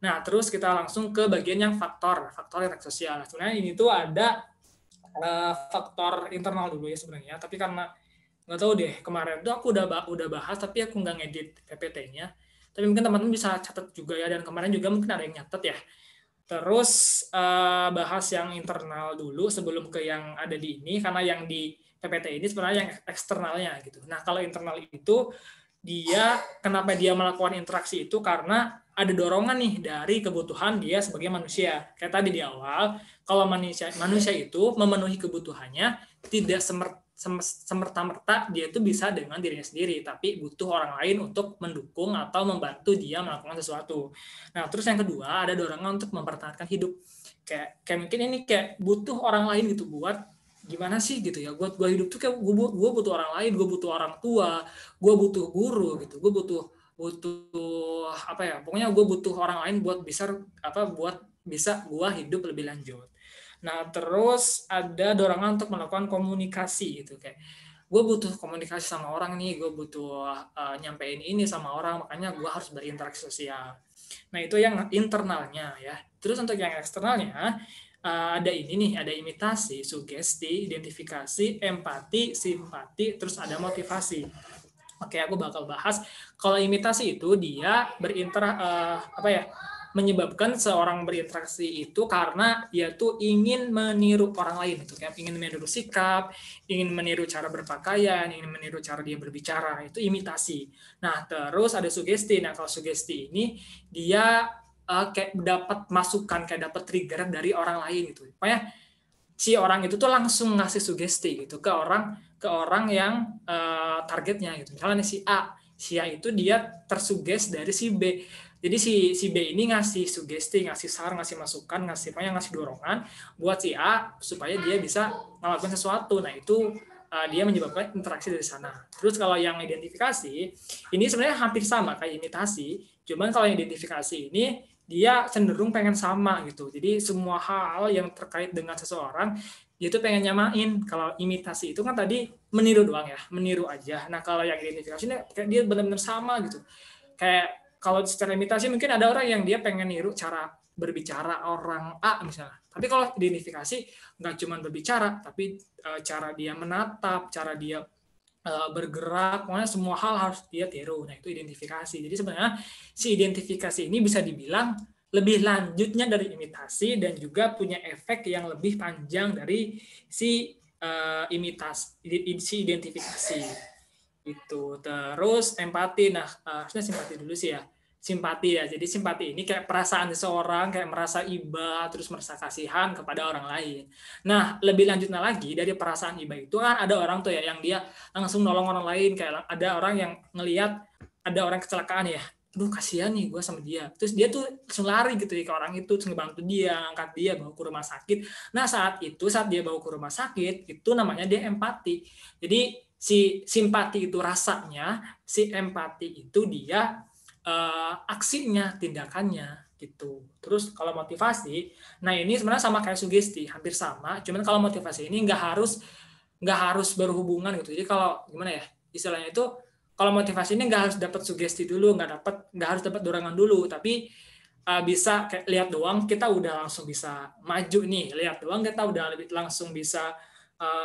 Nah, terus kita langsung ke bagian yang faktor interaksi sosial. Sebenarnya ini tuh ada faktor internal dulu ya sebenarnya, tapi karena nggak tahu deh, kemarin tuh aku udah bahas tapi aku nggak ngedit PPT-nya. Tapi mungkin teman-teman bisa catat juga ya, dan kemarin juga mungkin ada yang nyatet ya. Terus bahas yang internal dulu sebelum ke yang ada di ini, karena yang di PPT ini sebenarnya yang eksternalnya gitu. Nah, kalau internal itu kenapa dia melakukan interaksi itu karena ada dorongan nih dari kebutuhan dia sebagai manusia. Kayak tadi di awal, kalau manusia itu memenuhi kebutuhannya tidak semerta-merta dia itu bisa dengan dirinya sendiri, tapi butuh orang lain untuk mendukung atau membantu dia melakukan sesuatu. Nah, terus yang kedua ada dorongan untuk mempertahankan hidup. Kayak mungkin ini kayak butuh orang lain gitu buat gimana sih gitu ya, gue hidup tuh kayak gue butuh orang lain, gue butuh orang tua, gue butuh guru gitu, gue butuh pokoknya gue butuh orang lain buat bisa gue hidup lebih lanjut. Nah, terus ada dorongan untuk melakukan komunikasi gitu, kayak gue butuh komunikasi sama orang nih, gue butuh nyampein ini sama orang, makanya gue harus berinteraksi sosial. Nah, itu yang internalnya ya. Terus untuk yang eksternalnya, ada ini nih, ada imitasi, sugesti, identifikasi, empati, simpati, terus ada motivasi. Oke, aku bakal bahas. Kalau imitasi itu dia menyebabkan seorang berinteraksi itu karena dia tuh ingin meniru orang lain, itu kayak ingin meniru sikap, ingin meniru cara berpakaian, ingin meniru cara dia berbicara, itu imitasi. Nah, terus ada sugesti. Nah, kalau sugesti ini dia kayak dapat masukan, kayak dapat trigger dari orang lain gitu. Pokoknya si orang itu tuh langsung ngasih sugesti gitu ke orang yang targetnya gitu. Misalnya si A itu dia tersuges dari si B. Jadi si B ini ngasih sugesti, ngasih saran, ngasih masukan, ngasih dorongan buat si A supaya dia bisa melakukan sesuatu. Nah, itu dia menyebabkan interaksi dari sana. Terus kalau yang identifikasi, ini sebenarnya hampir sama kayak imitasi, cuman kalau yang identifikasi ini dia cenderung pengen sama gitu. Jadi semua hal yang terkait dengan seseorang dia tuh pengen nyamain. Kalau imitasi itu kan tadi meniru doang ya, meniru aja. Nah, kalau yang identifikasi ini kayak dia benar-benar sama gitu. Kayak kalau secara imitasi mungkin ada orang yang dia pengen niru cara berbicara orang A misalnya. Tapi kalau identifikasi nggak cuma berbicara, tapi cara dia menatap, cara dia bergerak, pokoknya semua hal harus dia tiru. Nah, itu identifikasi. Jadi sebenarnya si identifikasi ini bisa dibilang lebih lanjutnya dari imitasi dan juga punya efek yang lebih panjang dari si identifikasi. Itu. Terus empati. Nah, harusnya simpati dulu sih ya. Simpati ya. Jadi simpati ini kayak perasaan seseorang kayak merasa iba, terus merasa kasihan kepada orang lain. Nah, lebih lanjutnya lagi dari perasaan iba itu kan ada orang tuh ya yang dia langsung nolong orang lain, kayak ada orang yang ngelihat ada orang kecelakaan ya. Aduh, kasihan nih gue sama dia. Terus dia tuh langsung lari gitu ya ke orang itu, terus ngebantu dia, angkat dia, bawa ke rumah sakit. Nah, saat dia bawa ke rumah sakit, itu namanya dia empati. Jadi si simpati itu rasanya, si empati itu dia aksinya, tindakannya gitu. Terus kalau motivasi, nah ini sebenarnya sama kayak sugesti, hampir sama. Cuman kalau motivasi ini nggak harus berhubungan gitu. Jadi kalau gimana ya istilahnya itu, kalau motivasi ini nggak harus dapat sugesti dulu, nggak harus dapat dorongan dulu, tapi bisa kayak lihat doang kita udah langsung bisa maju nih, lihat doang kita udah langsung bisa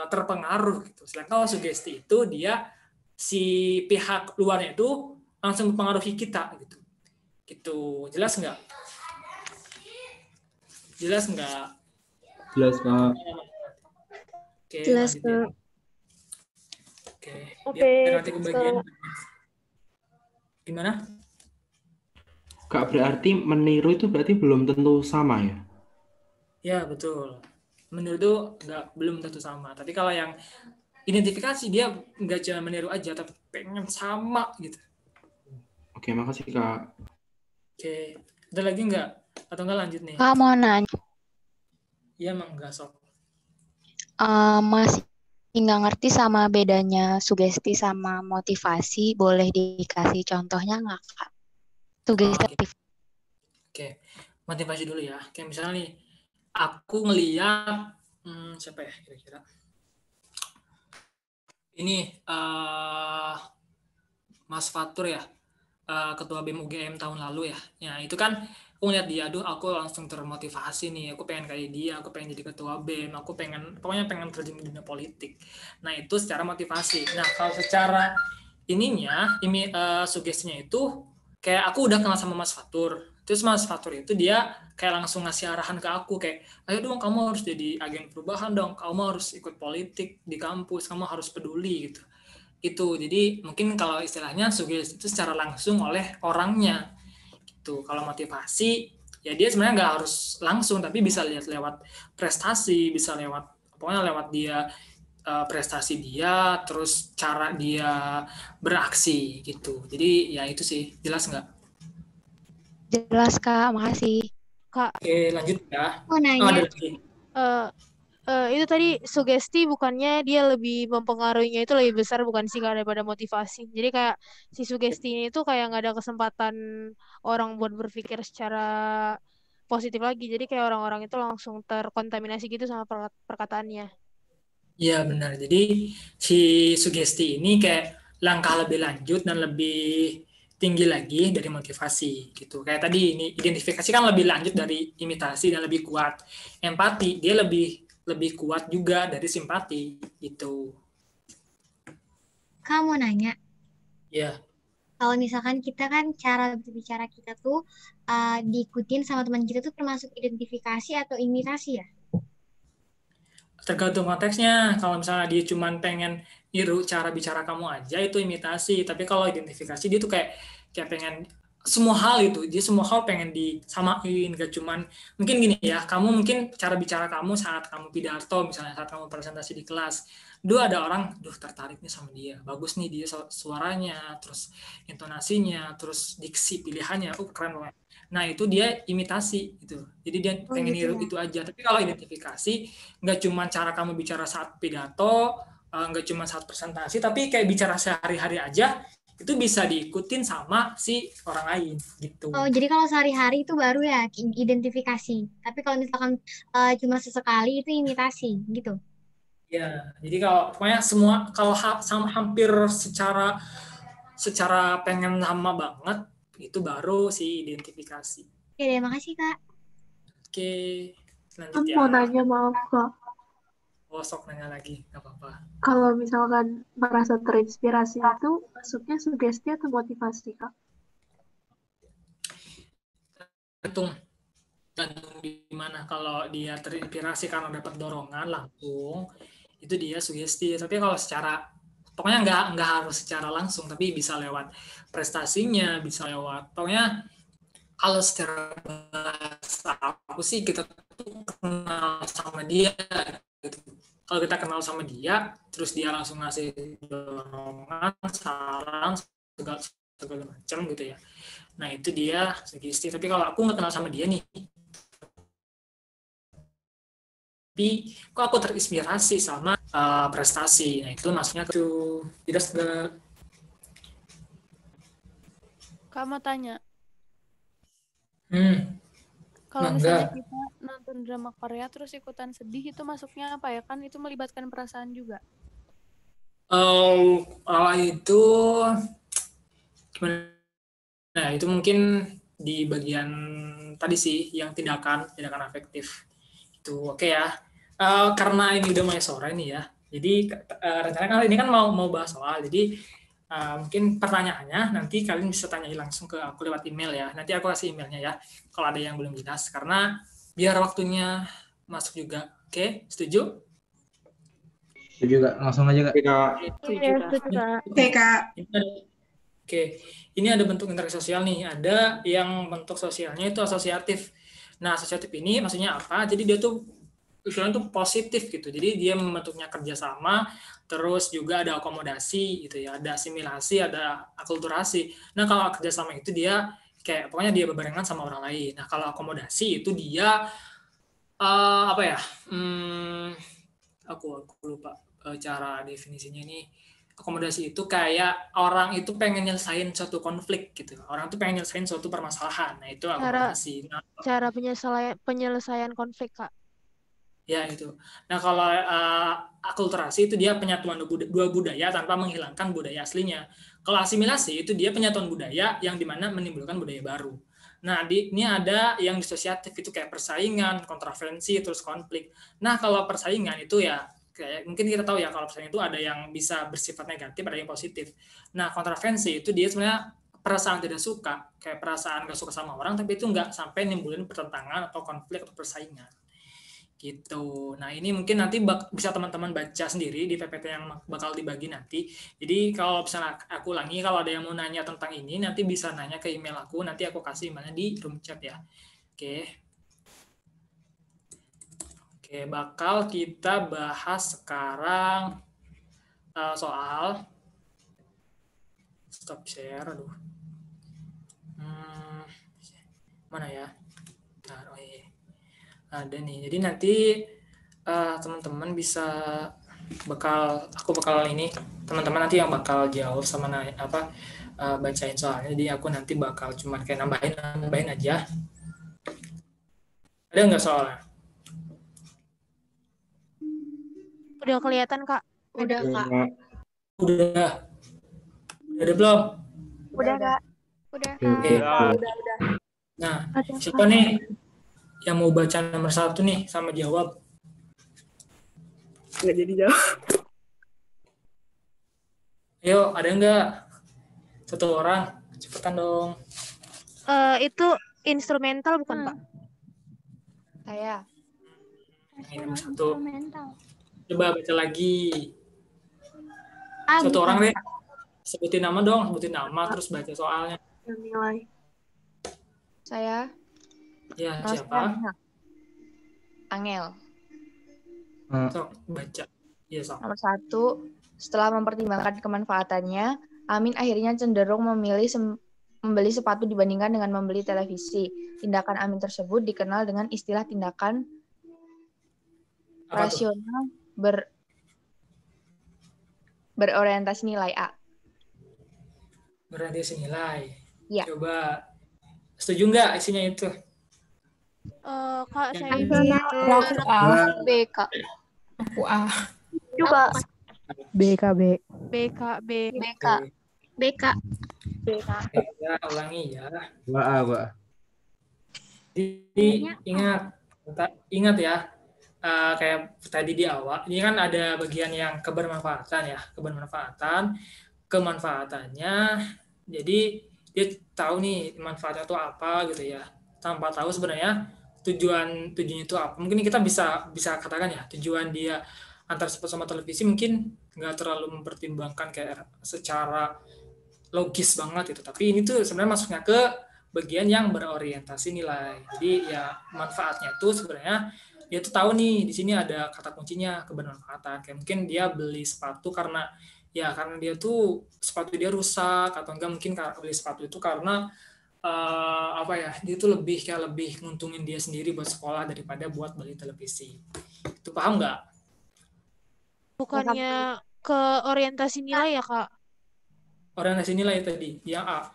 terpengaruh gitu. Sedangkan kalau sugesti itu dia si pihak luarnya itu langsung mempengaruhi kita gitu. Gitu. Jelas nggak? Jelas, Kak. Oke, Jelas, lanjut ya. Kak. Oke. Biar nanti kebagian. Gimana? Kak, berarti meniru itu berarti belum tentu sama ya? Ya, betul. Meniru itu belum tentu sama. Tapi kalau yang identifikasi dia nggak cuma meniru aja, tapi pengen sama gitu. Oke, makasih Kak. Oke, ada lagi nggak? Atau nggak lanjut nih? Kak mau nanya, Iya, emang nggak sok. masih nggak ngerti sama bedanya sugesti sama motivasi. Boleh dikasih contohnya nggak, Kak? Sugesti. Oke, motivasi dulu ya. Kayak misalnya nih, aku ngeliat siapa ya kira-kira? Ini Mas Fatur ya, ketua BEM UGM tahun lalu ya. Ya itu kan aku ngeliat dia, aduh aku langsung termotivasi nih, aku pengen kayak dia, aku pengen jadi ketua BEM, pokoknya pengen terjun di dunia politik. Nah itu secara motivasi. Nah kalau secara sugestinya itu kayak aku udah kenal sama Mas Fatur. Terus Mas Fatur itu dia kayak langsung ngasih arahan ke aku kayak, ayo dong kamu harus jadi agen perubahan dong, kamu harus ikut politik di kampus, kamu harus peduli gitu. Itu jadi mungkin kalau istilahnya sugesti itu secara langsung oleh orangnya gitu. Kalau motivasi ya dia sebenarnya nggak harus langsung, tapi bisa lihat lewat prestasi, bisa pokoknya lewat dia prestasi dia, terus cara dia beraksi gitu. Jadi ya itu sih, jelas nggak? Jelas, Kak. Makasih. Kak, Oke, lanjut ya. Mau ada nanya, lagi. itu tadi sugesti bukannya dia lebih mempengaruhinya itu lebih besar bukan sih Kak daripada motivasi. Jadi kayak si sugesti ini tuh kayak nggak ada kesempatan orang buat berpikir secara positif lagi. Jadi kayak orang-orang itu langsung terkontaminasi gitu sama perkataannya. Iya benar. Jadi si sugesti ini kayak langkah lebih lanjut dan lebih tinggi lagi dari motivasi gitu. Kayak tadi ini identifikasi kan lebih lanjut dari imitasi dan lebih kuat. Empati dia lebih lebih kuat juga dari simpati gitu. Kamu nanya, Ya, kalau misalkan kita kan cara berbicara kita tuh diikutin sama teman kita tuh termasuk identifikasi atau imitasi ya? tergantung konteksnya. Kalau misalnya dia cuma pengen niru cara bicara kamu aja itu imitasi. Tapi kalau identifikasi dia tuh kayak kayak pengen semua hal itu, dia semua hal pengen disamain, gak cuman mungkin gini ya, kamu mungkin cara bicara kamu saat kamu pidato, misalnya saat kamu presentasi di kelas, ada orang, tertarik nih sama dia, bagus nih dia suaranya, terus intonasinya, terus diksi pilihannya, keren banget. Nah itu dia imitasi gitu, jadi dia Oh pengen gitu niru ya. itu aja. Tapi kalau identifikasi nggak cuma cara kamu bicara saat pidato, nggak cuma saat presentasi, tapi kayak bicara sehari-hari aja itu bisa diikutin sama si orang lain gitu. Oh, jadi kalau sehari-hari itu baru ya identifikasi. Tapi kalau misalkan cuma sesekali itu imitasi gitu. Ya, jadi kalau pokoknya semua kalau sama hampir secara secara pengen sama banget itu baru si identifikasi. Oke deh, makasih Kak. Oke, Kan selanjutnya. mau nanya, maaf Kak. Oh, sok nanya lagi, nggak apa-apa. Kalau misalkan merasa terinspirasi itu masuknya sugesti atau motivasi, Kak? Tergantung di mana. Kalau dia terinspirasi karena dapat dorongan langsung, itu dia sugesti. Tapi kalau secara pokoknya nggak harus secara langsung, tapi bisa lewat prestasinya, bisa lewat pokoknya kalau secara bahasa aku sih kita tuh kenal sama dia gitu. Kalau kita kenal sama dia, terus dia langsung ngasih dorongan, saran, segala macam gitu ya. Nah itu dia sugesti. Tapi kalau aku nggak kenal sama dia nih, tapi kok aku terinspirasi sama prestasi. Nah itu maksudnya tuh tidak segala. Kamu tanya, kalau Mangga. misalnya kita nonton drama Korea terus ikutan sedih itu masuknya apa ya? Kan itu melibatkan perasaan juga. Kalau itu gimana? Nah itu mungkin di bagian tadi sih yang tindakan afektif itu oke ya. Karena ini udah mulai sore nih ya, jadi rencananya kali ini kan mau bahas soal, jadi mungkin pertanyaannya nanti kalian bisa tanya langsung ke aku lewat email ya. Nanti aku kasih emailnya ya kalau ada yang belum jelas, karena biar waktunya masuk juga. Oke, setuju? Setuju Kak, langsung aja Kak. Iya, setuju Kak. Oke, Kak. Oke, ini ada bentuk interaksi sosial nih. Ada yang bentuk sosialnya itu asosiatif. Nah, asosiatif ini maksudnya apa? Jadi dia tuh istilahnya tuh positif gitu. Jadi dia membentuknya kerjasama, terus juga ada akomodasi gitu ya, ada asimilasi, ada akulturasi. Nah, kalau kerjasama itu dia kayak pokoknya dia berbarengan sama orang lain. Nah, kalau akomodasi itu dia apa ya? Aku lupa cara definisinya ini. Akomodasi itu kayak orang itu pengen nyelesain suatu konflik gitu. Orang tuh pengen nyelesain suatu permasalahan. Nah, itu akomodasi. Cara penyelesaian konflik, Kak. Ya, itu. Nah, kalau akulturasi itu dia penyatuan dua budaya tanpa menghilangkan budaya aslinya. Kalau asimilasi itu dia penyatuan budaya yang dimana menimbulkan budaya baru. Nah, ini ada yang disosiatif itu kayak persaingan, kontravensi, terus konflik. Nah, kalau persaingan itu ya kayak mungkin kita tahu ya kalau persaingan itu ada yang bisa bersifat negatif, ada yang positif. Nah, kontravensi itu dia sebenarnya perasaan tidak suka, kayak perasaan gak suka sama orang, tapi itu nggak sampai nimbulin pertentangan atau konflik atau persaingan. Gitu. Nah, ini mungkin nanti bisa teman-teman baca sendiri di PPT yang bakal dibagi nanti. Jadi kalau misalnya aku ulangi, kalau ada yang mau nanya tentang ini, nanti bisa nanya ke email aku, nanti aku kasih emailnya di room chat ya. Oke. Oke, bakal kita bahas sekarang soal stop share. Aduh. Mana ya? Bentar, oh iya. Ada nih. Jadi nanti teman-teman bisa aku bakal ini teman-teman nanti yang bakal jawab sama bacain soalnya. Jadi aku nanti bakal cuma kayak nambahin aja. Ada nggak soalnya? Udah kelihatan, Kak. Udah, Kak. Udah ada belum? Udah, Kak. Udah. Oke. Nah, siapa nih yang mau baca nomor 1 nih sama jawab? Nggak jadi jawab. Ayo, ada nggak? 1 orang, cepetan dong. Itu instrumental bukan, Pak? Saya. Ini nomor 1. Instrumental. Coba baca lagi. Ah, 1 orang bukan. deh. Sebutin nama dong, sebutin nama terus baca soalnya. Yang nilai. Saya. Ya, Mas siapa? Angel. Sok, baca. Iya, sok. Nomor 1, setelah mempertimbangkan kemanfaatannya, Amin akhirnya cenderung membeli sepatu dibandingkan dengan membeli televisi. Tindakan Amin tersebut dikenal dengan istilah tindakan Apa tuh? rasional berorientasi nilai A. Berorientasi nilai. Iya. Coba setuju nggak isinya itu? Kak, Yang saya ini. itu Aku A. B, Kak. Aku A. Coba. BKB. BK. BK. Ya, ulangi ya. Gua. Jadi ingat ya, kayak tadi di awal, ini kan ada bagian yang kebermanfaatan ya, kemanfaatannya. Jadi dia tahu nih manfaatnya itu apa gitu ya, tanpa tahu sebenarnya tujuannya itu apa. Mungkin kita bisa katakan ya, tujuan dia antar sepatu sama televisi mungkin nggak terlalu mempertimbangkan kayak secara logis banget itu, tapi ini tuh sebenarnya masuknya ke bagian yang berorientasi nilai. Jadi ya manfaatnya tuh sebenarnya dia tuh tahu nih di sini ada kata kuncinya kebermanfaatan. Kayak mungkin dia beli sepatu karena dia tuh sepatu dia rusak, atau enggak mungkin beli sepatu itu karena dia tuh lebih nguntungin dia sendiri buat sekolah daripada buat beli televisi. Itu paham nggak? Bukannya ke orientasi nilai ya, Kak? Orientasi nilai tadi yang A.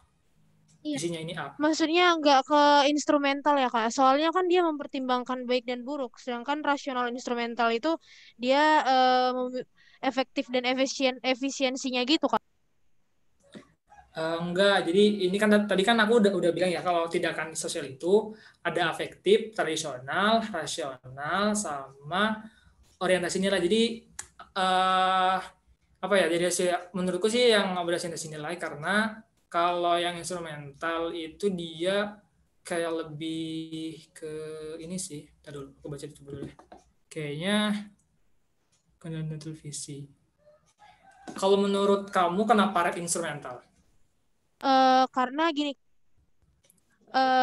Iya. Isinya ini A. Maksudnya nggak ke instrumental ya, Kak? Soalnya kan dia mempertimbangkan baik dan buruk. Sedangkan rasional instrumental itu dia efektif dan efisiensinya gitu, Kak. Enggak, jadi ini kan tadi kan aku udah bilang ya, kalau tindakan sosial itu ada afektif, tradisional, rasional, sama orientasi nilai. Jadi jadi menurutku sih yang orientasi nilai, karena kalau yang instrumental itu dia kayak lebih ke ini sih. Tadi dulu, aku baca dulu ya. Kayaknya konten televisi. Kalau menurut kamu kenapa rap instrumental? Karena gini,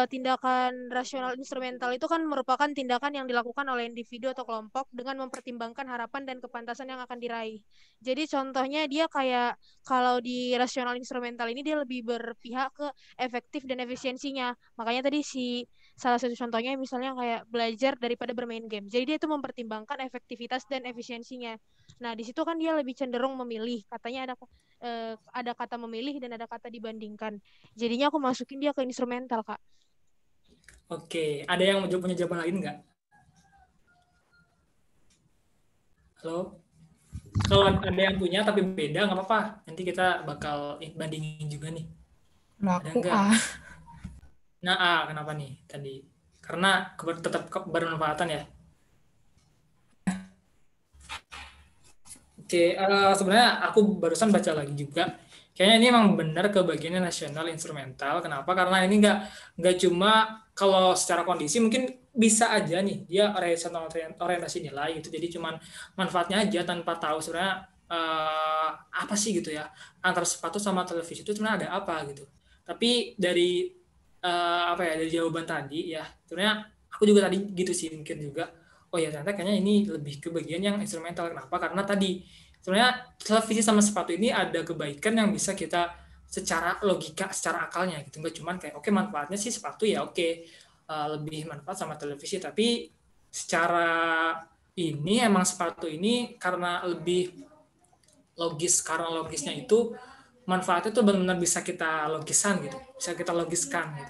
tindakan rasional instrumental itu kan merupakan tindakan yang dilakukan oleh individu atau kelompok dengan mempertimbangkan harapan dan kepantasan yang akan diraih. Jadi contohnya dia kayak kalau di rasional instrumental ini dia lebih berpihak ke efektif dan efisiensinya. Makanya tadi salah satu contohnya misalnya kayak belajar daripada bermain game. Jadi dia itu mempertimbangkan efektivitas dan efisiensinya. Nah, di situ kan dia lebih cenderung memilih. Katanya ada kata memilih dan ada kata dibandingkan. Jadinya aku masukin dia ke instrumental, Kak. Oke, ada yang punya jawaban lain nggak? Halo? Kalau ada yang punya tapi beda, nggak apa-apa. Nanti kita bakal bandingin juga nih. Nah, Ada aku nggak? A. Nah, kenapa nih tadi? Karena tetap bermanfaatan ya? Oke, sebenarnya aku barusan baca lagi juga. Kayaknya ini emang benar ke bagiannya nasional instrumental. Kenapa? Karena ini nggak cuma kalau secara kondisi mungkin bisa aja nih dia orientasi nilai gitu. Jadi cuman manfaatnya aja tanpa tahu sebenarnya apa sih gitu ya. Antara sepatu sama televisi itu sebenarnya ada apa gitu. Tapi dari dari jawaban tadi ya, sebenarnya aku juga tadi gitu sih mungkin juga. Oh ya, ternyata kayaknya ini lebih ke bagian yang instrumental. Kenapa? Karena tadi sebenarnya televisi sama sepatu ini ada kebaikan yang bisa kita secara logika, secara akalnya gitu. Nggak cuman kayak oke, manfaatnya sih sepatu ya oke, lebih manfaat sama televisi. Tapi secara ini emang sepatu ini karena lebih logis, karena logisnya itu manfaatnya tuh benar-benar bisa kita logiskan gitu. Bisa kita logiskan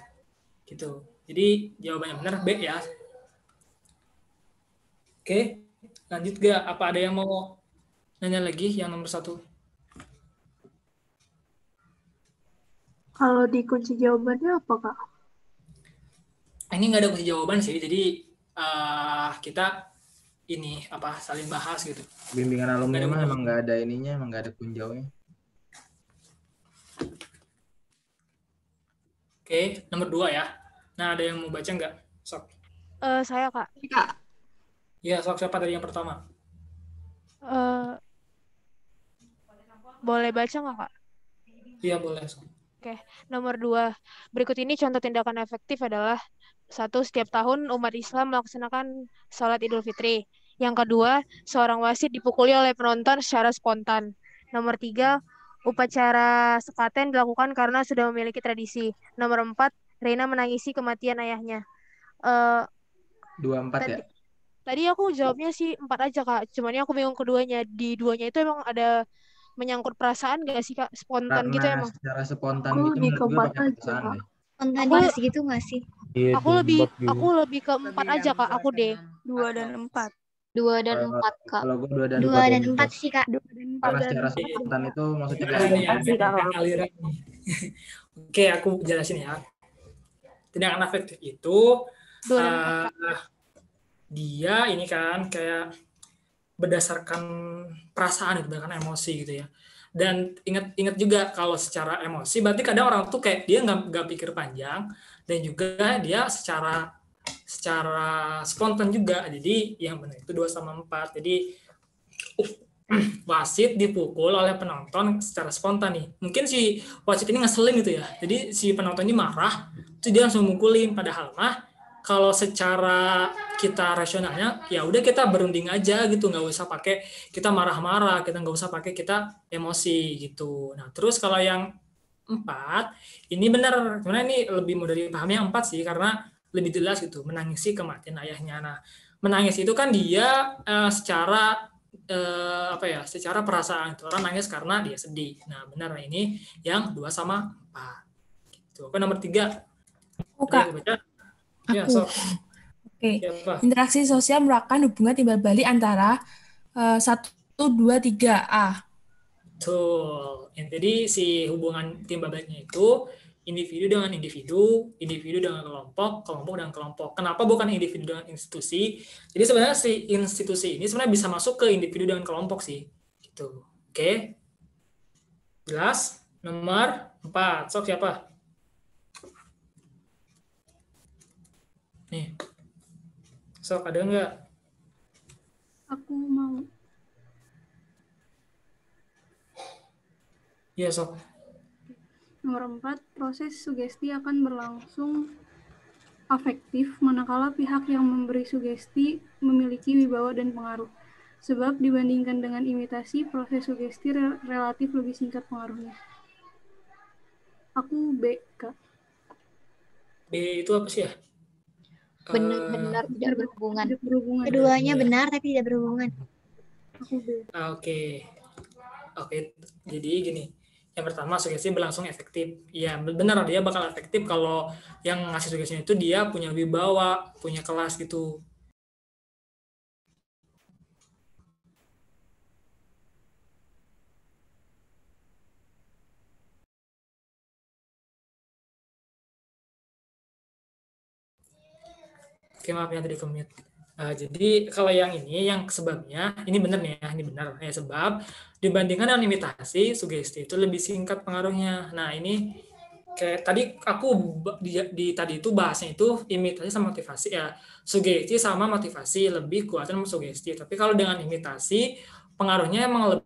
gitu. Jadi jawabannya benar B ya. Oke, lanjut gak? Apa ada yang mau Nanya lagi yang nomor 1. Kalau di kunci jawabannya apa, Kak? Ini nggak ada kunci jawaban sih, jadi kita ini saling bahas gitu. Bimbingan alumni Nggak ada mah kunci. emang nggak ada ininya, emang nggak ada kunjaunya. Oke, nomor 2 ya. Nah, ada yang mau baca nggak? Sok. Saya, Kak. Ya, sok siapa tadi yang pertama? Eh, boleh baca nggak, Kak? Iya, boleh. Sok. Oke, nomor 2. Berikut ini contoh tindakan efektif adalah 1. Setiap tahun umat Islam melaksanakan sholat Idul Fitri. Yang kedua, seorang wasit dipukuli oleh penonton secara spontan. Nomor 3, upacara sekaten dilakukan karena sudah memiliki tradisi. Nomor 4, Reina menangisi kematian ayahnya. 24 ya? Tadi aku jawabnya sih 4 aja, Kak. Cuman aku bingung keduanya. Di duanya itu emang ada menyangkut perasaan gak sih, Kak? Spontan gitu Karena emang. secara spontan Aku gitu di menurut gue keempat pakai aja, perasaan Kak. deh. Spontanitas gitu nggak sih? Aku lebih ke 4 aja, Kak. Aku deh. 2 dan 4. 2 dan 4, Kak. Kalau gue 2 dan 2 4. dan 4 sih, Kak. Karena secara spontan itu maksudnya Gimana nih kayak aliran nih? Oke, aku jelasin ya. Tindakan afektif itu 2 dan 4, Kak. dia ini kan kayak berdasarkan perasaan gitu, berdasarkan emosi gitu ya. Dan ingat juga kalau secara emosi berarti kadang orang tuh kayak dia nggak pikir panjang, dan juga dia secara spontan juga. Jadi yang benar itu 2 sama 4. Jadi wasit dipukul oleh penonton secara spontan nih. Mungkin si wasit ini ngeselin gitu ya. Jadi si penonton ini marah, terus dia langsung mukulin. Padahal mah kalau secara kita rasionalnya ya udah kita berunding aja gitu, nggak usah pakai kita marah-marah, kita nggak usah pakai kita emosi gitu. Nah terus kalau yang 4 ini benar, sebenarnya ini lebih mudah dipahami yang 4 sih, karena lebih jelas gitu, menangisi kematian ayahnya. Nah menangis itu kan dia secara secara perasaan itu, orang nangis karena dia sedih. Nah benar, ini yang 2 sama 4 gitu. Oke, nomor 3 Kak. baca. Ya, Aku. Oke. Siapa? Interaksi sosial merupakan hubungan timbal balik antara 1, 2, 3A. Betul. Jadi si hubungan timbal baliknya itu individu dengan individu, individu dengan kelompok, kelompok dengan kelompok. Kenapa bukan individu dengan institusi? Jadi sebenarnya si institusi ini sebenarnya bisa masuk ke individu dengan kelompok sih. Gitu. Oke. Jelas? Nomor 4. Sok siapa? Nih. Sok, ada nggak? Aku mau. Iya, sok. Nomor 4, proses sugesti akan berlangsung afektif manakala pihak yang memberi sugesti memiliki wibawa dan pengaruh. Sebab dibandingkan dengan imitasi, proses sugesti relatif lebih singkat pengaruhnya. Aku B, Kak. B itu apa sih ya? Benar-benar tidak berhubungan. Tidak berhubungan. Keduanya benar tapi tidak berhubungan. Aku B. Oke. Jadi gini. Yang pertama, sugesti berlangsung efektif. Ya, benar, dia bakal efektif kalau yang ngasih sugestinya itu dia punya wibawa, punya kelas gitu. Oke, maaf ya tadi ke-mute. Jadi kalau yang ini, yang sebabnya, ini benar nih ya, ini benar. Ya, sebab dibandingkan dengan imitasi, sugesti itu lebih singkat pengaruhnya. Nah, ini kayak tadi aku tadi itu bahasnya itu imitasi sama motivasi ya. Sugesti sama motivasi lebih kuat sama sugesti. Tapi kalau dengan imitasi, pengaruhnya emang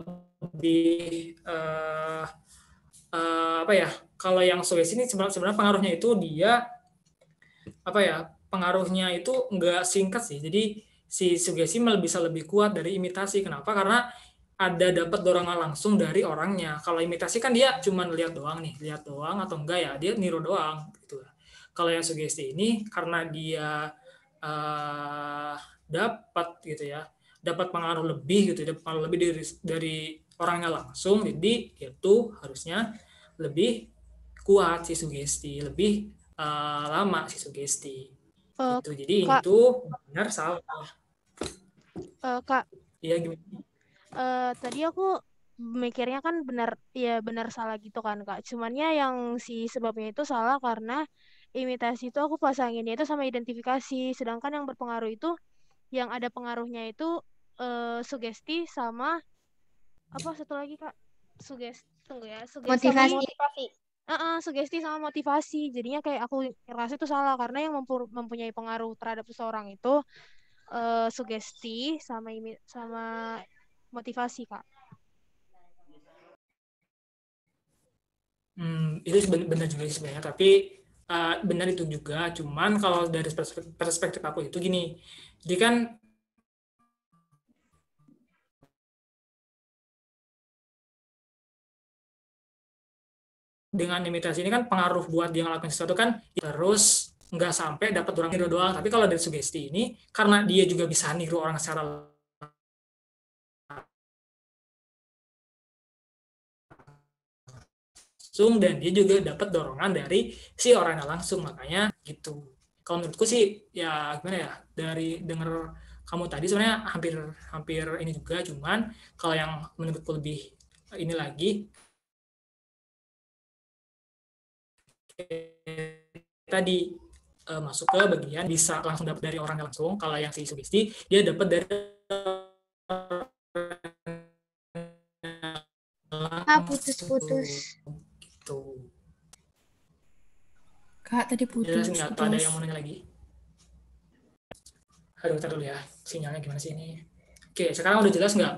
lebih kalau yang sugesti ini sebenarnya pengaruhnya itu dia pengaruhnya itu nggak singkat sih. Jadi si sugesti bisa lebih kuat dari imitasi. Kenapa? Karena ada dapat dorongan langsung dari orangnya. Kalau imitasi kan dia cuma lihat doang atau enggak ya dia niru doang gitu. Kalau yang sugesti ini karena dia dapat gitu ya, dapat pengaruh lebih gitu, dapat pengaruh lebih dari orangnya langsung, jadi itu harusnya lebih kuat si sugesti, lebih lama si sugesti. Gitu. Jadi Kak, itu benar salah. Kak. Iya, gimana? tadi aku mikirnya kan benar salah gitu kan Kak. Cumannya yang si sebabnya itu salah karena imitasi itu aku pasanginnya itu sama identifikasi. Sedangkan yang berpengaruh itu yang ada pengaruhnya itu sugesti sama apa satu lagi Kak? Tunggu ya, sugesti sama Motivasi. motivasi. Sugesti sama motivasi. Jadinya kayak aku ngerasa itu salah karena yang mempunyai pengaruh terhadap seseorang itu sugesti sama motivasi Kak. Itu benar juga sih sebenarnya, tapi benar itu juga. Cuman kalau dari perspektif aku itu gini, jadi kan dengan imitasi ini kan pengaruh buat dia ngelakuin sesuatu kan terus nggak sampai dapat orang niru doang. Tapi kalau dari sugesti ini karena dia juga bisa niru orang secara langsung dan dia juga dapat dorongan dari si orangnya langsung, makanya gitu. Kalau menurutku sih ya gimana ya, dari denger kamu tadi sebenarnya hampir ini juga, cuman kalau yang menurutku lebih ini lagi tadi masuk ke bagian bisa langsung dapat dari orangnya langsung. Kalau yang si sugesti dia dapat dari putus. Gitu. Kak, tadi putus. Jelas nggak? Ada yang mau nanya lagi? Aduh, ntar dulu ya. Sinyalnya gimana sih ini? Oke, sekarang udah jelas nggak?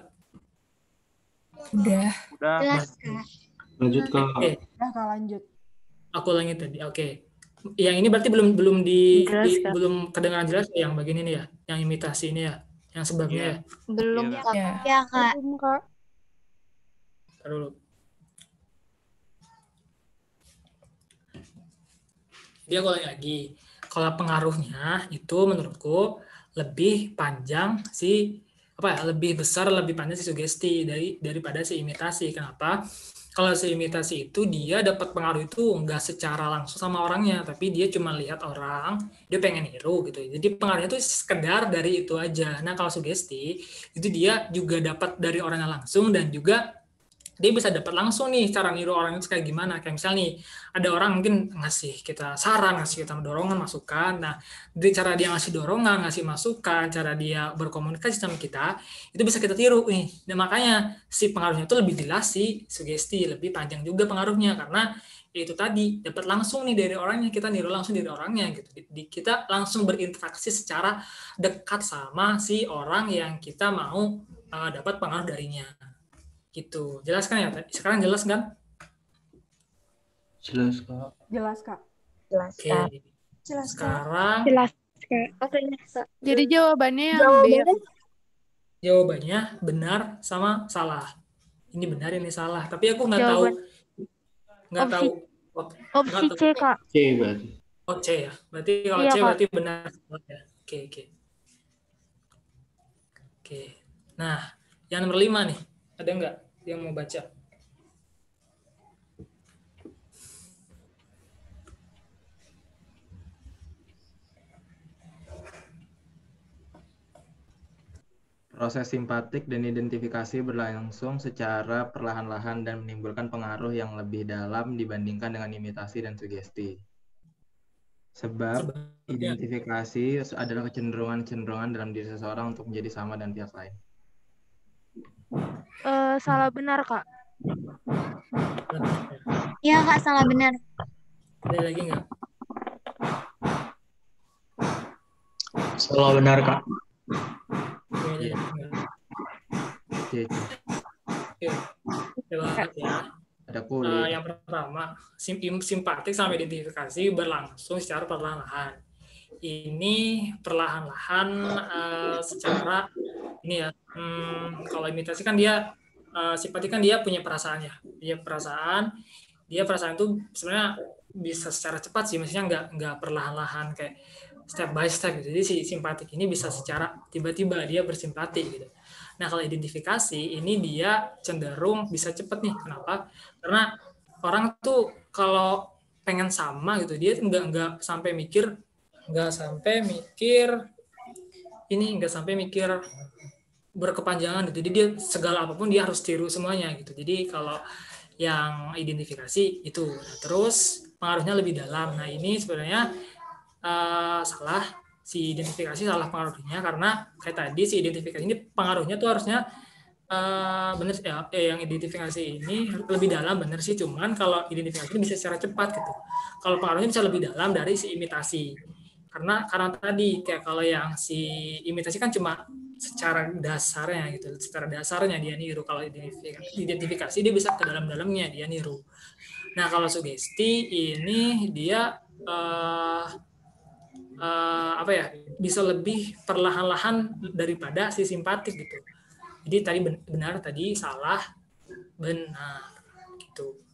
Udah. Jelas Kak. Lanjut Kak. Oke. Udah Kak, lanjut. Aku ulangi tadi. Oke. Yang ini berarti belum belum kedengaran jelas yang bagian ini ya, yang imitasi ini ya, yang sebabnya ya. Belum ya. Kak. Ya Kak. Belum Kak. Ntar dulu. Dia aku ulangi lagi. Kalau pengaruhnya itu menurutku lebih panjang lebih besar, lebih panjang si sugesti daripada si imitasi. Kenapa? Kalau si imitasi itu dia dapat pengaruh itu nggak secara langsung sama orangnya, tapi dia cuma lihat orang, dia pengen niru gitu. Jadi pengaruhnya itu sekedar dari itu aja. Nah kalau sugesti itu dia juga dapat dari orangnya langsung dan juga dia bisa dapat langsung nih cara niru orang itu kayak gimana. Kayak misalnya nih, ada orang mungkin ngasih kita saran, ngasih kita dorongan, masukan. Nah, dari cara dia ngasih dorongan, ngasih masukan, cara dia berkomunikasi sama kita, itu bisa kita tiru nih. Dan makanya si pengaruhnya itu lebih jelas sih, sugesti, lebih panjang juga pengaruhnya. Karena itu tadi, dapat langsung nih dari orangnya, kita niru langsung dari orangnya. Gitu. Kita langsung berinteraksi secara dekat sama si orang yang kita mau dapat pengaruh darinya. Gitu. Jelas kan ya? Sekarang jelas kan? Jelas Kak. Jelas Kak. Jelas Oke. Kak. Jelas Kak. Sekarang Jelas Kak. Oke. Jadi jawabannya yang B. jawabannya benar sama salah. Ini benar, ini salah. Tapi aku nggak tahu. Nggak tahu. Opsi C Kak. C berarti. Oh C ya. Berarti kalau Iya, C Kak. berarti benar. Oke. Oke. Nah, yang nomor 5 nih. Ada nggak yang mau baca? Proses simpatik dan identifikasi berlangsung secara perlahan-lahan dan menimbulkan pengaruh yang lebih dalam dibandingkan dengan imitasi dan sugesti. Sebab identifikasi adalah kecenderungan dalam diri seseorang untuk menjadi sama dengan pihak lain. Salah benar Kak. Iya Kak, salah benar. Ada lagi nggak? Salah benar Kak. Oke. Coba ya. Ada kulit. Yang pertama, simpatik sama identifikasi berlangsung secara perlahan-lahan. Ini perlahan-lahan secara ini ya. Kalau imitasi kan dia simpatik kan dia punya perasaan ya. Dia perasaan itu sebenarnya bisa secara cepat sih, maksudnya nggak perlahan-lahan kayak step by step gitu. Jadi si simpatik ini bisa secara tiba-tiba dia bersimpati gitu. Nah kalau identifikasi ini dia cenderung bisa cepat nih. Kenapa? Karena orang tuh kalau pengen sama gitu dia nggak sampai mikir berkepanjangan gitu. Jadi dia segala apapun dia harus tiru semuanya gitu. Jadi kalau yang identifikasi itu, nah, terus pengaruhnya lebih dalam. Nah ini sebenarnya salah, si identifikasi salah pengaruhnya karena kayak tadi si identifikasi ini pengaruhnya tuh harusnya bener ya, yang identifikasi ini lebih dalam bener sih, cuman kalau identifikasi ini bisa secara cepat gitu. Kalau pengaruhnya bisa lebih dalam dari si imitasi. Karena tadi kayak kalau yang si imitasi kan cuma secara dasarnya gitu, secara dasarnya dia niru. Kalau identifikasi dia bisa ke dalam-dalamnya dia niru. Nah kalau sugesti ini dia apa ya, bisa lebih perlahan-lahan daripada si simpatik gitu. Jadi tadi benar, tadi salah, benar gitu.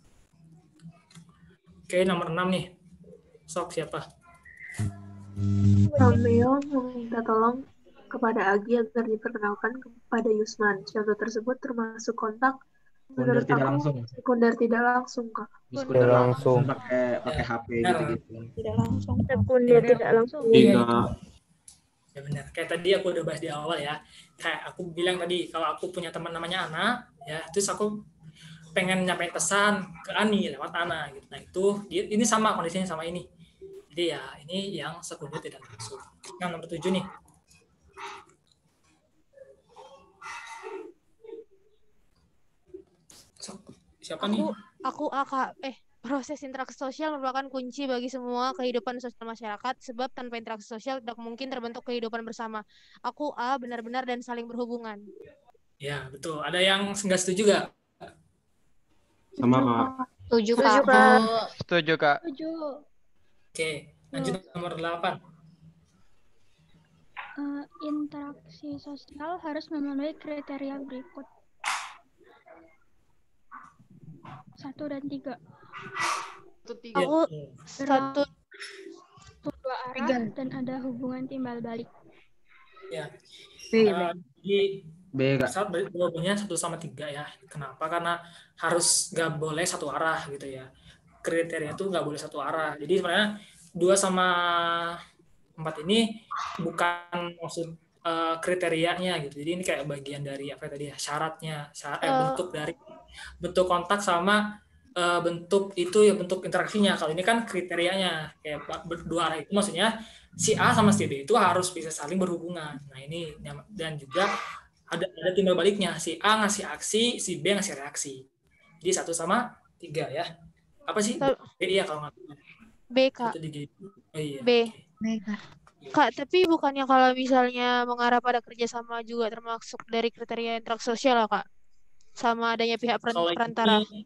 Oke, nomor 6 nih. Sok siapa? Romeo meminta tolong kepada Agi agar diperkenalkan kepada Yusman. Contoh tersebut termasuk kontak menurut tidak aku langsung. sekunder tidak langsung, Kak. Sekunder Tidak langsung langsung. pakai HP gitu-gitu. Tidak langsung. Sekunder tidak langsung. Iya. Ya benar. Kayak tadi aku udah bahas di awal ya. Kayak aku bilang tadi, kalau aku punya teman namanya Ana, ya, terus aku pengen nyampein pesan ke Ani lewat Ana gitu. Nah, itu ini sama kondisinya sama ini. Jadi ya ini yang sekunder tidak langsung. Nah, nomor 7 nih. Siapa nih? Proses interaksi sosial merupakan kunci bagi semua kehidupan sosial masyarakat, sebab tanpa interaksi sosial tidak mungkin terbentuk kehidupan bersama. Aku A, benar-benar dan saling berhubungan. Ya, betul. Ada yang nggak setuju nggak? Sama Kak. Setuju, Setuju, Kak. Kak. Setuju, Kak. Setuju. Oke, lanjut nomor 8. Interaksi sosial harus memenuhi kriteria berikut. 1 dan 3. Aku 1, 2 arah dan ada hubungan timbal balik. Ya. B. Jadi B, Kak. jawabannya 1 sama 3 ya. Kenapa? Karena harus nggak boleh satu arah gitu ya. Kriteria itu nggak boleh satu arah. Jadi sebenarnya 2 sama 4 ini bukan maksud kriterianya gitu. Jadi ini kayak bagian dari apa tadi ya, syaratnya, bentuk dari bentuk kontak sama bentuk itu ya, bentuk interaksinya. Kalau ini kan kriterianya kayak berdua arah, itu maksudnya si A sama si B itu harus bisa saling berhubungan. Nah ini, dan juga ada timbal baliknya, si A ngasih aksi, si B ngasih reaksi. Jadi 1 sama 3 ya. Apa sih? B ya kalau nggak salah. B, Kak. Oh, iya. B. Kak, tapi bukannya kalau misalnya mengarah pada kerjasama juga termasuk dari kriteria interaksi sosial ya, Kak? Sama adanya pihak Kalau perantara. ini,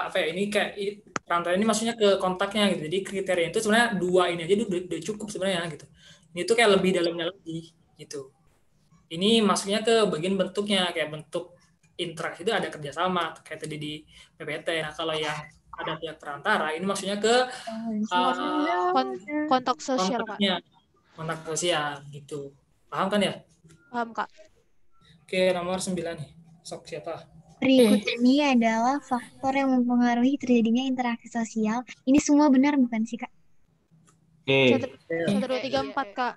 apa ya, ini kayak perantara ini maksudnya ke kontaknya gitu. Jadi kriteria itu sebenarnya 2 ini aja udah cukup sebenarnya gitu. Ini tuh kayak lebih dalamnya lagi gitu. Ini maksudnya ke bagian bentuknya, kayak bentuk interaksi itu ada kerjasama kayak tadi di PPT. Nah kalau yang ada pihak perantara ini maksudnya ke kontak sosial, Kak. Kontak sosial gitu. Paham kan ya? Paham, Kak. Oke, nomor 9 nih. Sok siapa? Berikut ini adalah faktor yang mempengaruhi terjadinya interaksi sosial. Ini semua benar bukan sih, Kak? 1, 2, 3, 4, Kak.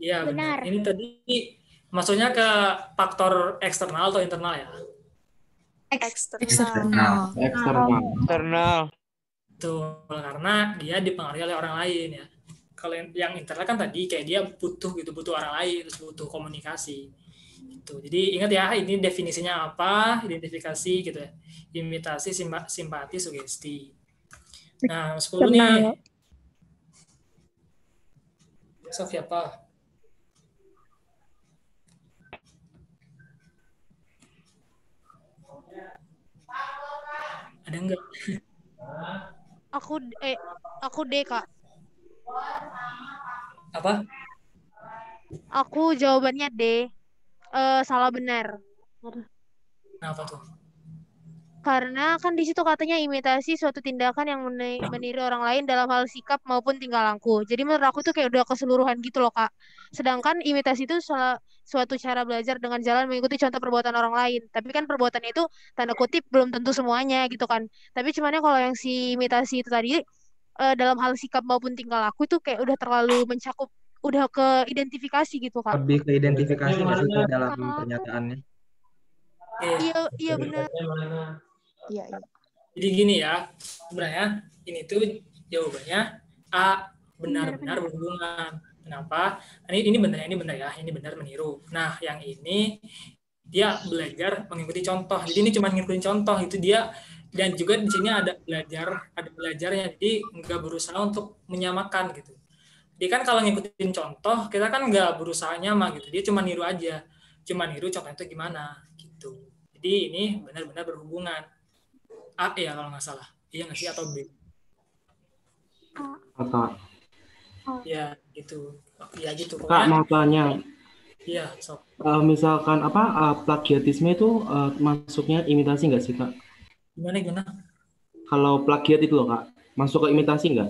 Iya, benar. Ini tadi maksudnya ke faktor eksternal atau internal ya? Eksternal. Betul, karena dia dipengaruhi oleh orang lain ya. Kalau yang internal kan tadi kayak dia butuh orang lain, terus butuh komunikasi. Gitu. Jadi ingat ya, ini definisinya apa, identifikasi gitu ya. Imitasi, simpati, sugesti. Nah, 10 nih. Sok siapa? Ada enggak? Aku D, Kak. Apa? Aku jawabannya D. Salah benar. Kenapa tuh? Karena kan di situ katanya imitasi suatu tindakan yang meniru orang lain dalam hal sikap maupun tingkah laku. Jadi menurut aku tuh kayak udah keseluruhan gitu loh, Kak. Sedangkan imitasi itu suatu cara belajar dengan jalan mengikuti contoh perbuatan orang lain. Tapi kan perbuatan itu tanda kutip belum tentu semuanya gitu kan. Tapi cumannya kalau yang si imitasi itu tadi dalam hal sikap maupun tingkah laku itu kayak udah terlalu mencakup udah ke identifikasi gitu, Kak. Lebih ke identifikasi nggak sih Kak, dalam pernyataannya? Iya benar. Iya. Jadi gini ya, sebenarnya ini tuh jawabannya A, benar-benar berhubungan. Kenapa? Ini benar ya, ini benar meniru. Nah, yang ini dia belajar mengikuti contoh. Jadi ini cuma ngikutin contoh, itu dia. Dan juga di sini ada belajarnya. Jadi nggak berusaha untuk menyamakan gitu. Jadi kan kalau ngikutin contoh, kita kan nggak berusaha nyama gitu. Dia cuma niru aja. Cuma niru contohnya itu gimana gitu. Jadi ini benar-benar berhubungan. A ya kalau nggak salah. Iya nggak sih atau B? Kak, Ya gitu. Ya gitu. Kak mau tanya. Iya, sok. Misalkan plagiatisme itu masuknya imitasi nggak sih, Kak? Gimana? Kalau plagiat itu loh, Kak, masuk ke imitasi nggak?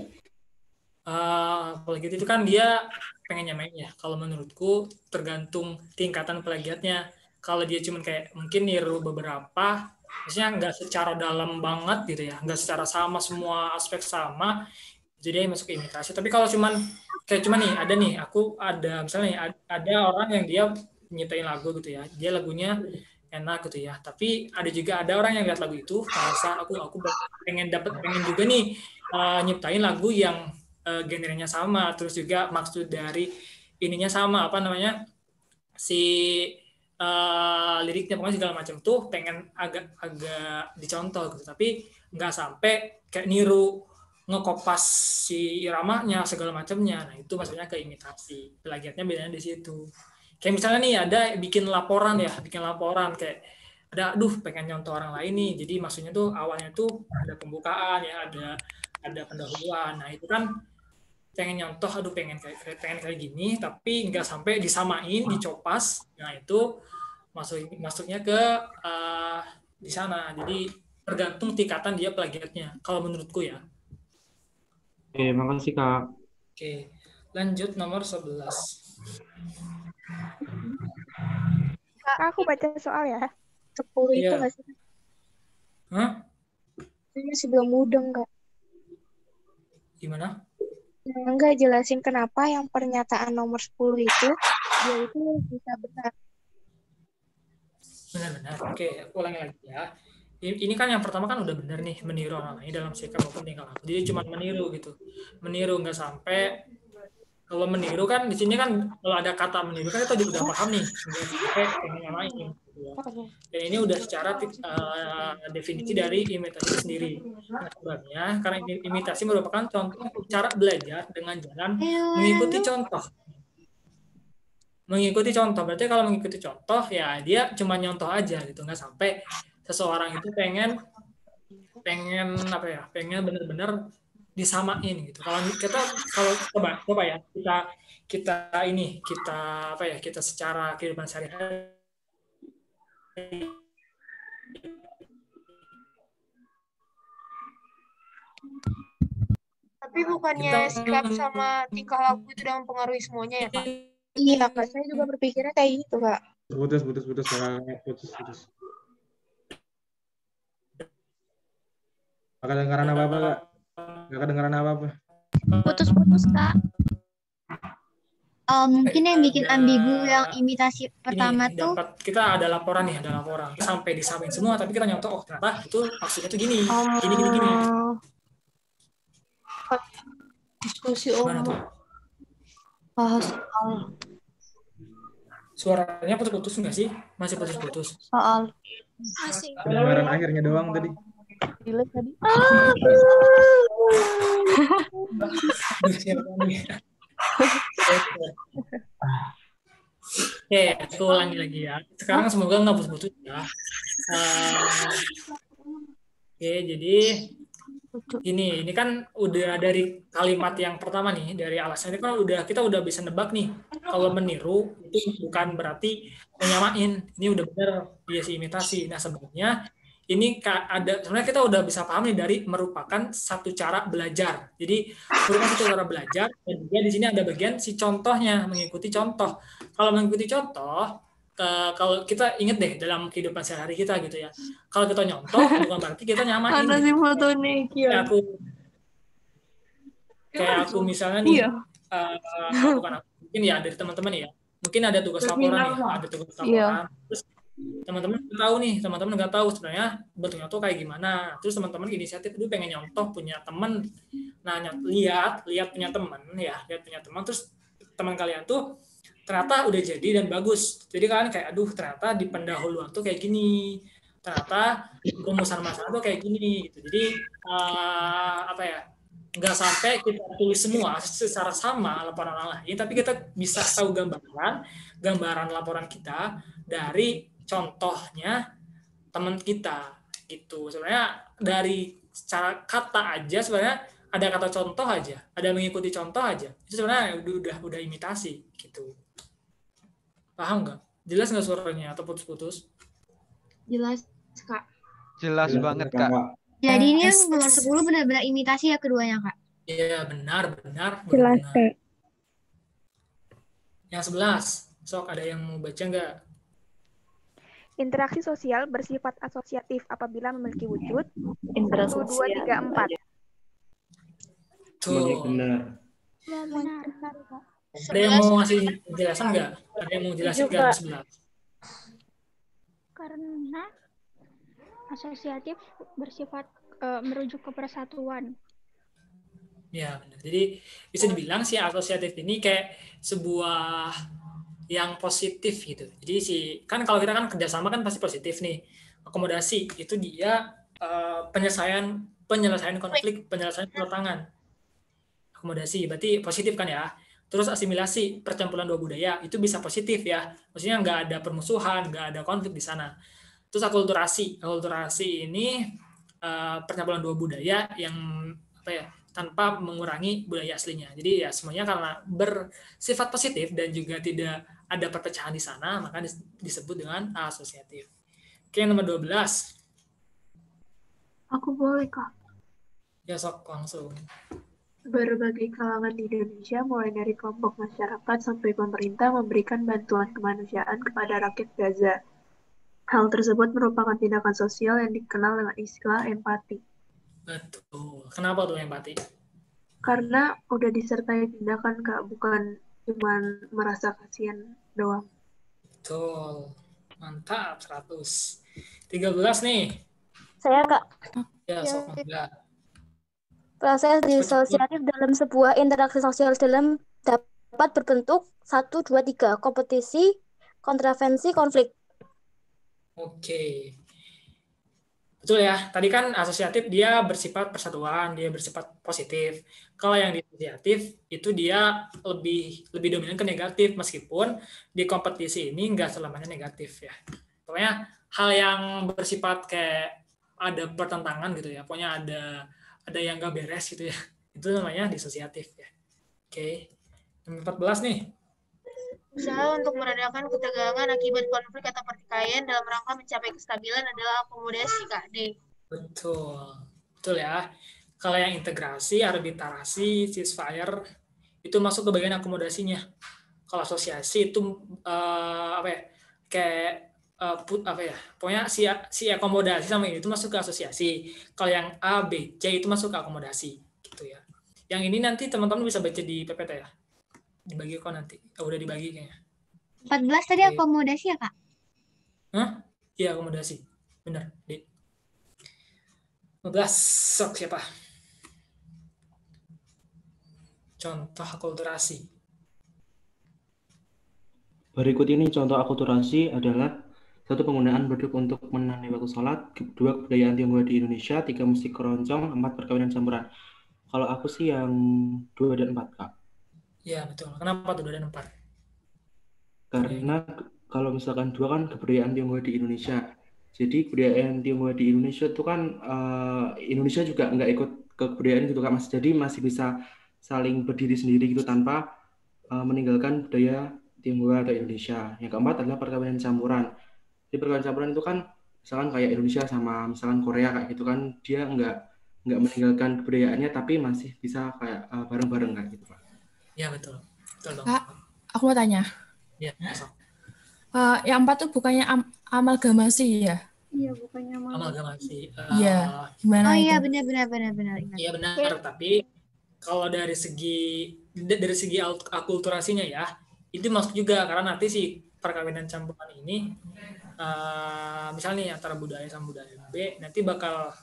Plagiat itu kan dia pengen nyamain ya. Kalau menurutku tergantung tingkatan plagiatnya. Kalau dia cuma kayak mungkin niru beberapa, maksudnya nggak secara dalam banget gitu ya, nggak secara sama semua aspek sama, jadi masuk ke imitasi. Tapi kalau cuman nih, aku ada misalnya nih, ada orang yang dia nyiptain lagu gitu ya, dia lagunya enak gitu ya, tapi ada orang yang lihat lagu itu merasa aku pengen juga nih nyiptain lagu yang genrenya sama, terus juga maksud dari ininya sama, liriknya pokoknya segala macam tuh pengen agak dicontoh gitu, tapi nggak sampai kayak niru ngekopas si iramanya segala macamnya. Nah itu maksudnya ke imitasi. Plagiatnya bedanya di situ. Kayak misalnya nih ada bikin laporan kayak pengen nyontoh orang lain nih. Jadi maksudnya tuh awalnya tuh ada pembukaan ya, ada pendahuluan. Nah itu kan pengen nyontoh, pengen kayak gini, tapi nggak sampai disamain, dicopas. Nah itu masuknya ke di sana. Jadi tergantung tingkatan dia plagiatnya. Kalau menurutku ya. Oke, makasih Kak. Oke, lanjut nomor 11. Kak, aku baca soal ya. 10 itu nggak sih? Hah? Ini masih belum mudeng, Kak. Gimana? Enggak jelasin kenapa yang pernyataan nomor 10 itu dia itu bisa benar. Benar. Oke, ulangi lagi ya. Ini kan yang pertama kan udah benar nih, meniru orang lain dalam sikap maupun tingkah laku. Jadi cuma meniru gitu. Meniru nggak sampai, kalau meniru kan di sini kan kalau ada kata meniru kan kita juga udah paham nih, nggak sampai pengen nyamain gitu ya. Dan ini udah secara definisi dari imitasi sendiri. Nah, sebabnya karena imitasi merupakan contoh cara belajar dengan jalan mengikuti contoh. Mengikuti contoh, berarti kalau mengikuti contoh ya dia cuma nyontoh aja gitu, nggak sampai seseorang itu pengen benar-benar disamain gitu. Kalau coba ya kita secara kehidupan sehari-hari. Tapi bukannya sikap sama tingkah laku itu udah mempengaruhi semuanya ya, Kak? Iya, Kak. Saya juga berpikirnya kayak gitu, Kak. Putus. Gak kedengaran apa-apa, Kak. Gak kedengaran apa-apa. Putus, Kak. Mungkin yang bikin ambigu yang imitasi pertama tuh kita ada laporan sampai disamain semua, tapi kita nyontoh ternyata itu maksudnya tuh gini. Diskusi umum. Soal. Suaranya putus-putus nggak sih? Masih putus-putus. Soal. Kedengaran akhirnya doang tadi. Delete tadi. Oke, aku ulangi lagi ya. Sekarang semoga nggak putus-putus ya. Oke, jadi ini kan udah dari kalimat yang pertama nih, dari alasan itu kan kita udah bisa nebak nih. Kalau meniru itu bukan berarti menyamain. Ini udah benar dia si imitasi. Nah, sebenarnya ini sebenarnya kita udah bisa paham nih dari merupakan satu cara belajar. Jadi merupakan satu cara belajar, dan juga di sini ada bagian si contohnya, mengikuti contoh. Kalau mengikuti contoh, kalau kita inget deh dalam kehidupan sehari-hari kita gitu ya, kalau kita nyontoh bukan berarti kita nyamain. Ada si foto nih, kayak aku misalnya nih, bukan mungkin ya dari teman-teman ya. Mungkin ada tugas laporan ya, ada tugas laporan. Terus teman-teman nggak tahu sebenarnya bentuknya tuh kayak gimana. Terus teman-teman inisiatif dulu pengen nyontoh punya teman. Nah, lihat punya teman ya, lihat punya teman terus teman kalian tuh ternyata udah jadi dan bagus. Jadi kalian kayak aduh ternyata di pendahuluan tuh kayak gini. Ternyata rumusan masalah tuh kayak gini gitu. Jadi apa ya? Nggak sampai kita tulis semua secara sama laporan orang lain, tapi kita bisa tahu gambaran laporan kita dari contohnya teman kita gitu. Sebenarnya dari cara kata aja sebenarnya ada kata contoh aja, ada mengikuti contoh aja. Itu sebenarnya udah imitasi gitu. Paham nggak? Jelas nggak suaranya atau putus-putus? Jelas, Kak. Jelas banget, Kak. Jadi ini yang nomor 10 benar-benar imitasi ya keduanya, Kak? Iya, benar. Jelas, Kak. Yang 11, sok ada yang mau baca nggak? Interaksi sosial bersifat asosiatif apabila memiliki wujud. 1, 2, 3, 4. Tuh. Benar. Ada yang mau ngasih penjelasan nggak? Ada yang mau jelasin nggak yang 11? Karena asosiatif bersifat merujuk ke persatuan. Ya, benar. Jadi bisa dibilang si asosiatif ini kayak sebuah yang positif gitu. Jadi kan kalau kita kan kerjasama kan pasti positif nih. Akomodasi itu dia penyelesaian konflik, penyelesaian tantangan. Akomodasi berarti positif kan ya. Terus asimilasi, percampuran dua budaya itu bisa positif ya. Maksudnya nggak ada permusuhan, nggak ada konflik di sana. Terus akulturasi ini percampuran dua budaya yang tanpa mengurangi budaya aslinya. Jadi ya semuanya karena bersifat positif dan juga tidak ada perpecahan di sana, maka disebut dengan asosiatif. Oke, nomor 12. Aku boleh, Kak. Ya, sok langsung. Berbagai kalangan di Indonesia, mulai dari kelompok masyarakat sampai pemerintah, memberikan bantuan kemanusiaan kepada rakyat Gaza. Hal tersebut merupakan tindakan sosial yang dikenal dengan istilah empati. Betul. Kenapa tuh empati? Karena udah disertai tindakan, Kak, bukan cuma merasa kasihan doang. Betul. Mantap, 100. 13 nih. Saya, Kak. Ya, sok enggak. Proses disosiatif dalam sebuah interaksi sosial dapat berbentuk 1, 2, 3. Kompetisi, kontravensi, konflik. Oke. Betul ya. Tadi kan asosiatif dia bersifat persatuan, dia bersifat positif. Kalau yang disosiatif itu dia lebih dominan ke negatif, meskipun di kompetisi ini nggak selamanya negatif ya. Pokoknya hal yang bersifat kayak ada pertentangan gitu ya. Pokoknya ada yang nggak beres gitu ya. Itu namanya disosiatif ya. Oke. Nomor 14 nih. Usaha untuk meredakan ketegangan akibat konflik atau pertikaian dalam rangka mencapai kestabilan adalah akomodasi, Kak D. Betul ya. Kalau yang integrasi, arbitrasi, ceasefire itu masuk ke bagian akomodasinya. Kalau asosiasi itu pokoknya si akomodasi sama ini itu masuk ke asosiasi. Kalau yang A, B, C itu masuk ke akomodasi gitu ya. Yang ini nanti teman-teman bisa baca di PPT ya. Dibagi kok nanti. Udah dibagi kayaknya. 14 tadi akomodasi ya, Kak? Hah? Iya, akomodasi. Benar, Dik. 15, sok siapa? Contoh akulturasi. Berikut ini contoh akulturasi adalah 1. Penggunaan beduk untuk menandai waktu sholat, 2. Kebudayaan Tionghoa di Indonesia, 3. Musik keroncong, 4. Perkawinan campuran. Kalau aku sih yang 2 dan 4, Kak. Ya, betul. Kenapa tuh 2 dan 4? Karena kalau misalkan 2 kan kebudayaan Tionghoa di Indonesia. Jadi kebudayaan Tionghoa di Indonesia itu kan Indonesia juga nggak ikut ke kebudayaan gitu, Kak, Mas. Jadi masih bisa saling berdiri sendiri gitu tanpa meninggalkan budaya Tionghoa atau Indonesia. Yang keempat adalah perkawinan campuran. Di perkawinan campuran itu kan misalkan kayak Indonesia sama misalkan Korea kayak gitu kan, dia nggak meninggalkan kebudayaannya tapi masih bisa kayak bareng-bareng kayak gitu, Pak. Ya, betul. Betul dong. Kak, aku mau tanya. Ya, masuk. Yang 4 tuh bukannya amalgamasi ya? Iya, bukannya amalgamasi. Iya, gimana Oh itu? iya, benar. Iya benar, tapi kalau dari segi dari segi akulturasinya ya, itu masuk juga karena nanti si perkawinan campuran ini misalnya nih antara budaya sama budaya B nanti bakal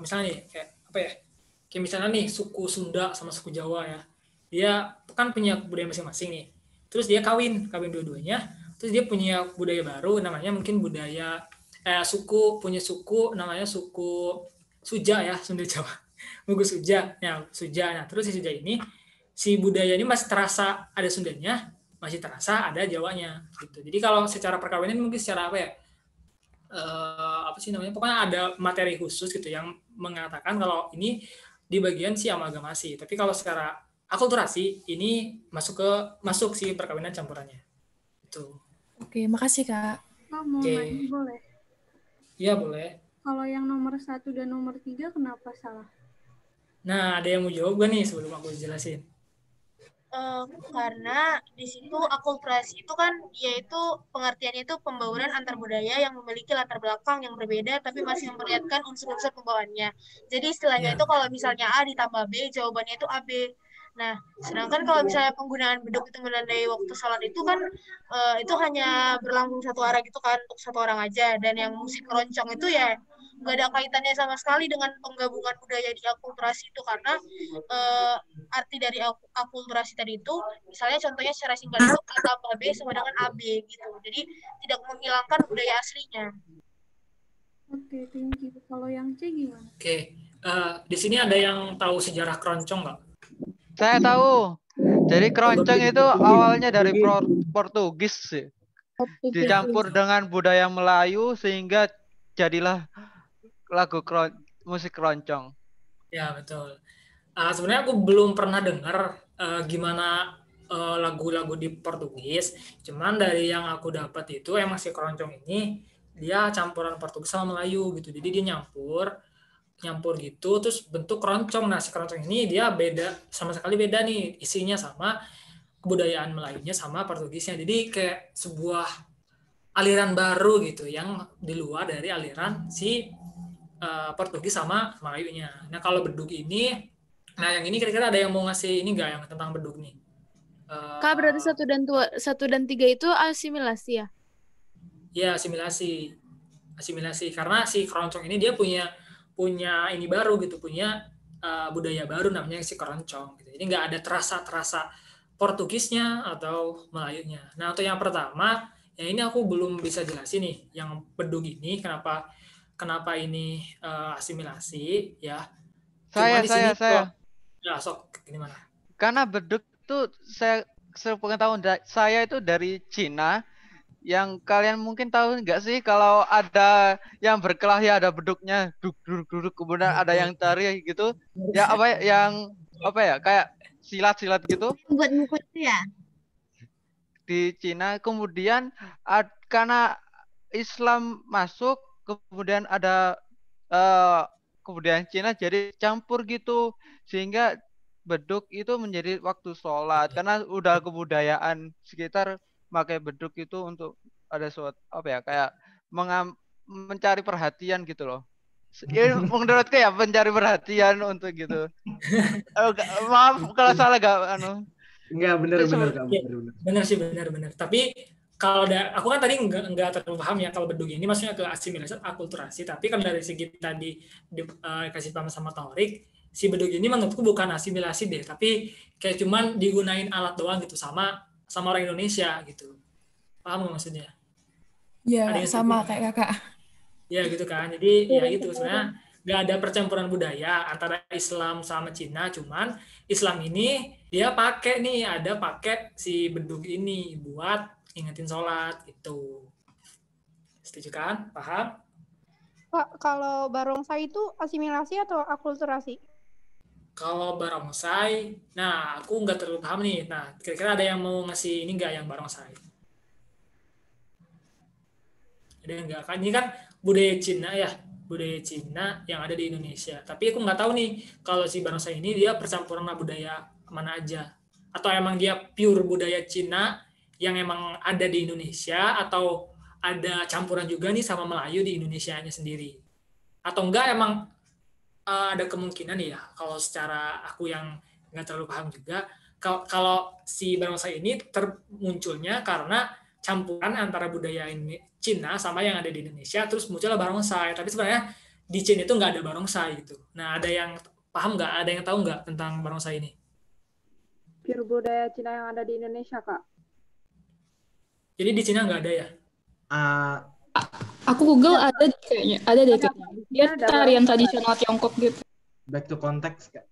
misalnya nih kayak apa ya, kayak misalnya nih suku Sunda sama suku Jawa ya, dia kan punya budaya masing-masing nih, terus dia kawin dua-duanya, terus dia punya budaya baru namanya mungkin budaya punya suku namanya suku Suja ya, Sunda Jawa Mugu Suja ya, Suja. Nah terus si Suja ini si budaya ini masih terasa ada Sundanya, masih terasa ada Jawanya gitu. Jadi kalau secara perkawinan mungkin secara apa ya, apa sih namanya, pokoknya ada materi khusus gitu yang mengatakan kalau ini di bagian si amalgamasi. Tapi kalau secara akulturasi ini masuk si perkawinan campurannya itu. Oke, makasih Kak. Mau nanya boleh? Iya boleh. Kalau yang nomor 1 dan nomor 3 kenapa salah? Nah ada yang mau jawab gak nih sebelum aku jelasin? Karena di situ akulturasi itu kan yaitu pengertiannya itu pembauran antar budaya yang memiliki latar belakang yang berbeda tapi masih memperlihatkan unsur-unsur pembawaannya. Jadi istilahnya itu kalau misalnya A ditambah B, jawabannya itu AB. Nah, sedangkan kalau misalnya penggunaan beduk itu menandai waktu sholat itu kan itu hanya berlangsung satu arah gitu kan, untuk satu orang aja. Dan yang musik keroncong itu ya nggak ada kaitannya sama sekali dengan penggabungan budaya di akulturasi itu, karena arti dari akulturasi tadi itu misalnya contohnya secara singkat itu A tambah B sama dengan AB gitu, jadi tidak menghilangkan budaya aslinya. Oke, thank you. Kalau yang C gimana? Oke, di sini ada yang tahu sejarah keroncong nggak? Saya tahu. Jadi keroncong itu awalnya dari Portugis sih, dicampur dengan budaya Melayu sehingga jadilah lagu musik keroncong. Ya betul. Sebenarnya aku belum pernah dengar gimana lagu-lagu di Portugis. Cuman dari yang aku dapat itu emang si keroncong ini dia campuran Portugis sama Melayu gitu. Jadi dia nyampur gitu, terus bentuk keroncong. Nah si keroncong ini dia sama sekali beda nih isinya sama kebudayaan Melayunya sama Portugisnya. Jadi kayak sebuah aliran baru gitu yang di luar dari aliran si Portugis sama Melayunya. Nah kalau bedug ini, nah yang ini kira-kira ada yang mau ngasih ini nggak yang tentang bedug nih? Kak, berarti 1 dan 3 itu asimilasi ya? Ya asimilasi karena si keroncong ini dia punya ini baru gitu, punya budaya baru namanya si keroncong. Gitu. Jadi nggak ada terasa Portugisnya atau Melayunya. Nah untuk yang pertama, yang ini aku belum bisa jelasin nih, yang bedug ini kenapa ini asimilasi ya? Saya. Ya, sok gimana? Karena beduk itu saya sepengetahuan saya itu dari Cina. Yang kalian mungkin tahu nggak sih kalau ada yang berkelahi ada beduknya duduk kemudian ada yang tari gitu. Ya kayak silat-silat gitu. Buat mukul itu ya? Di Cina kemudian karena Islam masuk kemudian ada kebudayaan Cina jadi campur gitu sehingga beduk itu menjadi waktu sholat karena udah kebudayaan sekitar pakai beduk itu untuk ada suatu kayak mencari perhatian gitu loh. Menurutku ya mencari perhatian untuk gitu. Maaf kalau salah Enggak benar. Benar sih benar. Tapi kalau aku kan tadi nggak terlalu paham ya kalau bedug ini maksudnya ke asimilasi akulturasi, tapi kalau dari segi tadi kasih paham sama Taurik, si bedug ini menurutku bukan asimilasi deh, tapi kayak cuman digunain alat doang gitu sama orang Indonesia gitu. Paham nggak maksudnya? Iya, sama kayak kakak. Ya gitu kan. Jadi ya gitu sebenarnya nggak ada percampuran budaya antara Islam sama Cina, cuman Islam ini dia pakai si bedug ini buat ingetin sholat itu. Setuju kan? Paham? Pak, kalau barongsai itu asimilasi atau akulturasi? Kalau barongsai, nah aku nggak terlalu paham nih. Nah, kira-kira ada yang mau ngasih ini nggak yang barongsai? Ada yang nggak kan? Ini kan budaya Cina ya, budaya Cina yang ada di Indonesia. Tapi aku nggak tahu nih kalau si barongsai ini dia percampuran budaya mana aja, atau emang dia pure budaya Cina yang emang ada di Indonesia, atau ada campuran juga nih sama Melayu di Indonesianya sendiri, atau enggak emang ada kemungkinan ya kalau secara aku yang nggak terlalu paham juga Kalau si barongsai ini termunculnya karena campuran antara budaya ini Cina sama yang ada di Indonesia, terus muncullah barongsai. Tapi sebenarnya di Cina itu nggak ada barongsai gitu. Nah, ada yang paham nggak? Ada yang tahu nggak tentang barongsai ini? Pure budaya Cina yang ada di Indonesia, Kak. Jadi di Cina nggak ada ya? Aku Google ada kayaknya, ada deh kayaknya. Dia tarian tradisional Tiongkok gitu. Back to context, Kak.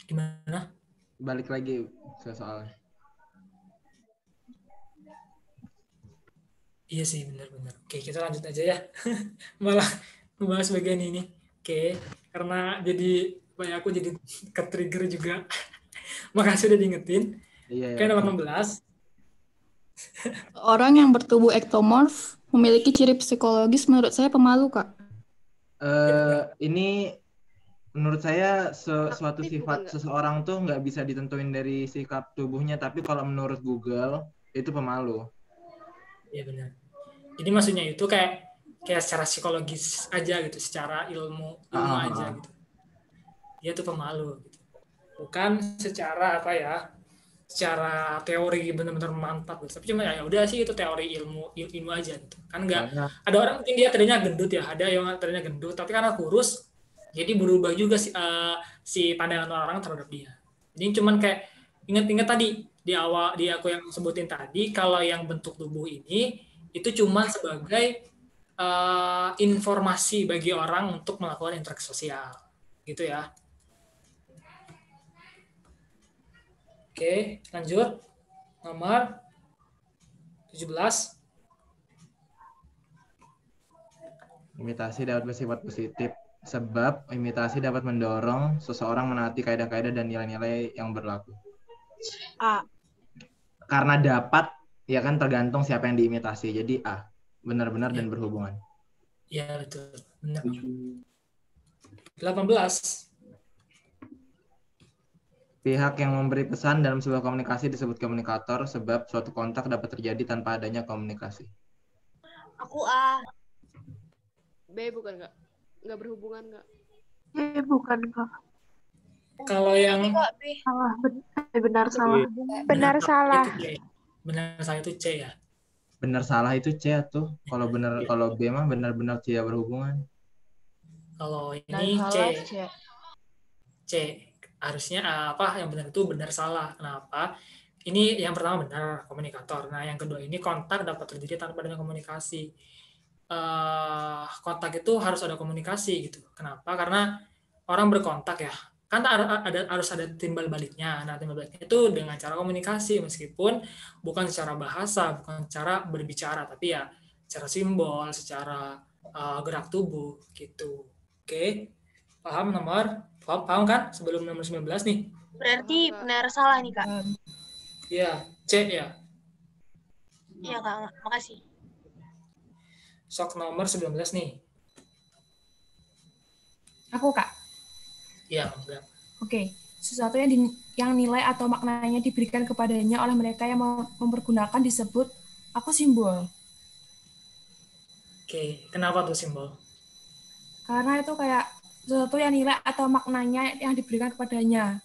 Gimana? Balik lagi ke soalnya. Iya sih, benar-benar. Oke, kita lanjut aja ya. Malah membahas bagian ini. Oke, karena jadi aku jadi ke-trigger juga. Makasih udah diingetin. Iya. Oke, nomor 16. Orang yang bertubuh ektomorf memiliki ciri psikologis menurut saya pemalu, Kak. Ini menurut saya suatu sifat seseorang tuh nggak bisa ditentuin dari sikap tubuhnya, tapi kalau menurut Google itu pemalu. Iya benar. Jadi maksudnya itu kayak secara psikologis aja gitu, secara ilmu aja gitu. Dia tuh pemalu gitu. Bukan secara apa ya? Secara teori benar-benar mantap gitu. Tapi cuma ya udah sih itu teori ilmu aja gitu. Kan enggak ada orang mungkin dia tadinya gendut ya, ada yang tadinya gendut tapi karena kurus jadi berubah juga si pandangan orang terhadap dia. Jadi cuman kayak ingat-ingat tadi di awal aku yang sebutin tadi, kalau yang bentuk tubuh ini itu cuma sebagai informasi bagi orang untuk melakukan interaksi sosial, gitu ya. Oke, lanjut. Nomor 17. Imitasi dapat bersifat positif. Sebab imitasi dapat mendorong seseorang menaati kaidah-kaidah dan nilai-nilai yang berlaku. Karena dapat, ya kan tergantung siapa yang diimitasi. Jadi benar-benar dan berhubungan. Iya, betul. Benar. 18. Pihak yang memberi pesan dalam sebuah komunikasi disebut komunikator, sebab suatu kontak dapat terjadi tanpa adanya komunikasi. Aku A. B bukan, Kak? Nggak berhubungan, Kak? Bukan, Kak. Kalau yang salah, benar salah. Benar salah. Benar salah itu C ya. Benar salah itu C tuh. Kalau kalau B mah benar-benar tidak berhubungan. Kalau ini C. Harusnya apa yang benar itu benar salah. Kenapa? Ini yang pertama benar komunikator. Nah, yang kedua ini kontak dapat terjadi tanpa adanya komunikasi. Kontak itu harus ada komunikasi gitu. Kenapa? Karena orang berkontak ya, kan harus ada timbal baliknya. Nah, timbal baliknya itu dengan cara komunikasi, meskipun bukan secara bahasa, bukan cara berbicara, tapi ya secara simbol, secara gerak tubuh gitu. Oke, paham paham kan sebelum nomor 19 nih? Berarti benar salah nih, Kak. Iya, C ya. Iya, Kak. Makasih. Sok nomor 19 nih. Aku, Kak. Iya, enggak. Oke. Sesuatu yang nilai atau maknanya diberikan kepadanya oleh mereka yang mempergunakan disebut aku simbol. Oke, kenapa tuh simbol? Karena itu kayak sesuatu yang nilai atau maknanya yang diberikan kepadanya.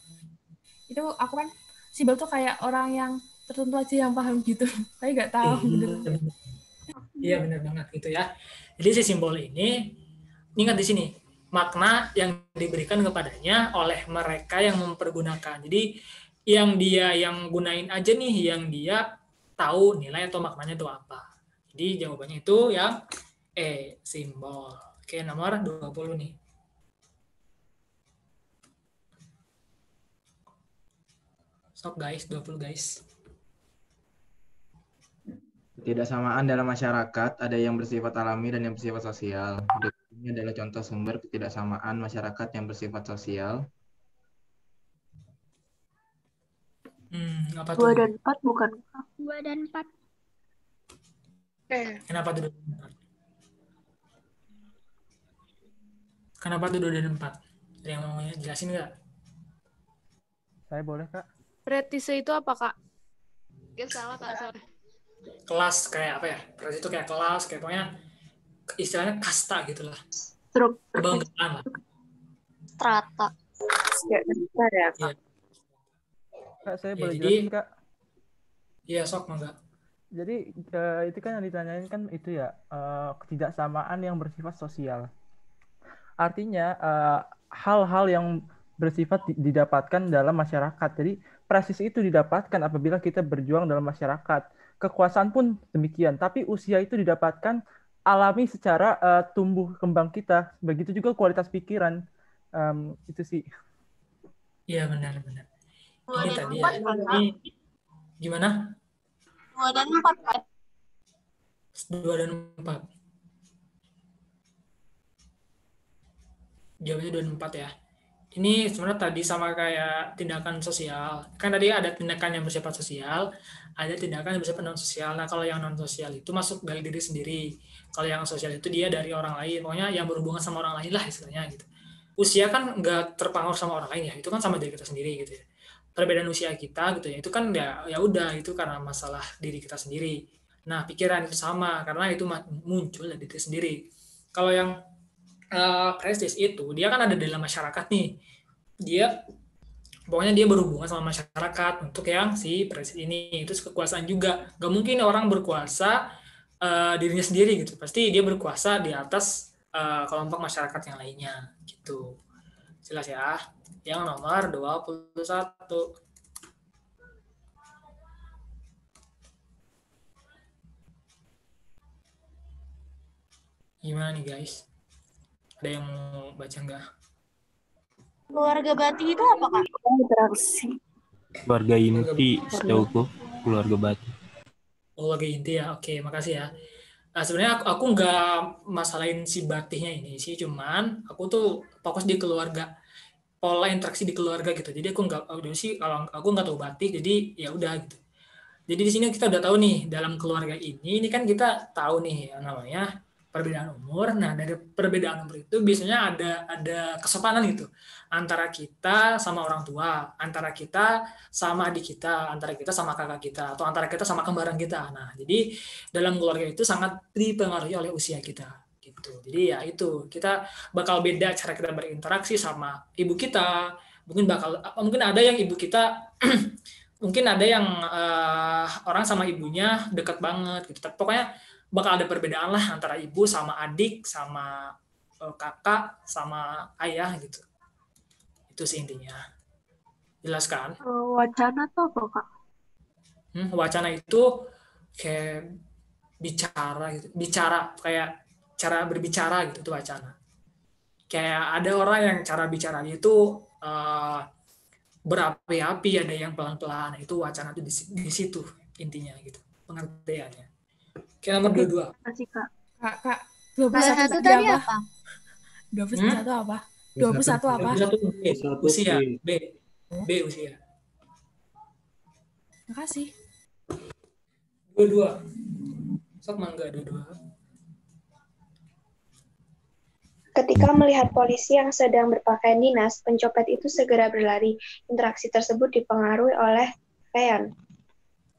Itu aku kan simbol tuh kayak orang yang tertentu aja yang paham gitu. Tapi nggak tahu. Iya benar banget gitu ya. Jadi si simbol ini ingat di sini makna yang diberikan kepadanya oleh mereka yang mempergunakan. Jadi yang gunain aja nih yang dia tahu nilai atau maknanya itu apa. Jadi jawabannya itu yang E, simbol. Oke, nomor 20 nih. Sok guys, 20 guys. Ketidaksamaan dalam masyarakat ada yang bersifat alami dan yang bersifat sosial. Ini adalah contoh sumber ketidaksamaan masyarakat yang bersifat sosial. Apa 2 dan 4 bukan? 2 dan 4. Kenapa tuh 2 dan 4? Kenapa tuh 2 dan 4? Ada yang mau jelasin nggak? Saya boleh, Kak. Pretise itu apa, Kak? Gak salah, Kak. Salah. Kelas kayak apa ya? Berarti itu kayak kelas, kayak pokoknya istilahnya kasta gitulah. Kebanggaan lah. Strata. Ya. Kak, saya Ya, boleh jadi jelasin, Kak? iya sok mangga. Jadi itu kan yang ditanyain kan itu ya, ketidaksamaan yang bersifat sosial. Artinya hal-hal yang bersifat didapatkan dalam masyarakat. Jadi prestis itu didapatkan apabila kita berjuang dalam masyarakat. Kekuasaan pun demikian. Tapi usia itu didapatkan alami secara tumbuh kembang kita. Begitu juga kualitas pikiran. Itu sih. Iya benar-benar. 2 Ini dan tadi 4 ya. kan, Kak? Ini gimana? 2 dan 4 kan? 2 dan 4. Jawabnya 2 dan 4 ya. Ini sebenarnya tadi sama kayak tindakan sosial. Kan tadi ada tindakan yang bersifat sosial, ada tindakan yang bersifat non sosial. Nah, kalau yang non sosial itu masuk dari diri sendiri. Kalau yang sosial itu dia dari orang lain. Pokoknya yang berhubungan sama orang lain lah istilahnya gitu. Usia kan nggak terpengaruh sama orang lain ya. Itu kan sama diri kita sendiri gitu ya. Perbedaan usia kita gitu ya. Itu kan ya udah itu karena masalah diri kita sendiri. Nah, pikiran itu sama karena itu muncul dari diri sendiri. Kalau yang prestis itu dia kan ada dalam masyarakat nih, dia pokoknya dia berhubungan sama masyarakat untuk yang si prestis ini. Itu kekuasaan juga, gak mungkin orang berkuasa dirinya sendiri gitu, pasti dia berkuasa di atas kelompok masyarakat yang lainnya gitu. Jelas ya. Yang nomor 21 gimana nih guys? Ada yang mau baca nggak? Keluarga Bati itu apa, Kak? Keluarga inti, setauku keluarga Bati. Keluarga inti ya, oke, makasih ya. Sebenarnya aku nggak masalahin si Batihnya ini sih, cuman aku tuh fokus di keluarga, pola interaksi di keluarga gitu. Jadi aku nggak, udah sih kalau aku nggak tahu Batih, jadi ya udah gitu. Jadi di sini kita udah tahu nih dalam keluarga ini kan kita tahu nih namanya perbedaan umur. Nah, dari perbedaan umur itu biasanya ada kesopanan gitu antara kita sama orang tua, antara kita sama adik kita, antara kita sama kakak kita, atau antara kita sama kembaran kita. Nah, jadi dalam keluarga itu sangat dipengaruhi oleh usia kita gitu. Jadi ya itu, kita bakal beda cara kita berinteraksi sama ibu kita. Mungkin ada yang ibu kita mungkin ada yang orang sama ibunya dekat banget gitu. Tapi pokoknya bakal ada perbedaan lah antara ibu sama adik, sama kakak, sama ayah gitu. Itu sih intinya. Jelas kan? Wacana tuh apa, Kak? Wacana itu kayak bicara gitu. Bicara, kayak cara berbicara gitu, itu wacana. Kayak ada orang yang cara bicaranya itu berapi-api, ada yang pelan-pelan. Itu wacana itu di situ intinya gitu. Pengertiannya. Oke, nomor 22. Kasih, Kak. Kak, 21 tadi apa? 21 apa? 21 apa? 21 usia. B usia. Makasih. 22. Sok mangga 22. Ketika melihat polisi yang sedang berpakaian dinas, pencopet itu segera berlari. Interaksi tersebut dipengaruhi oleh pakaian.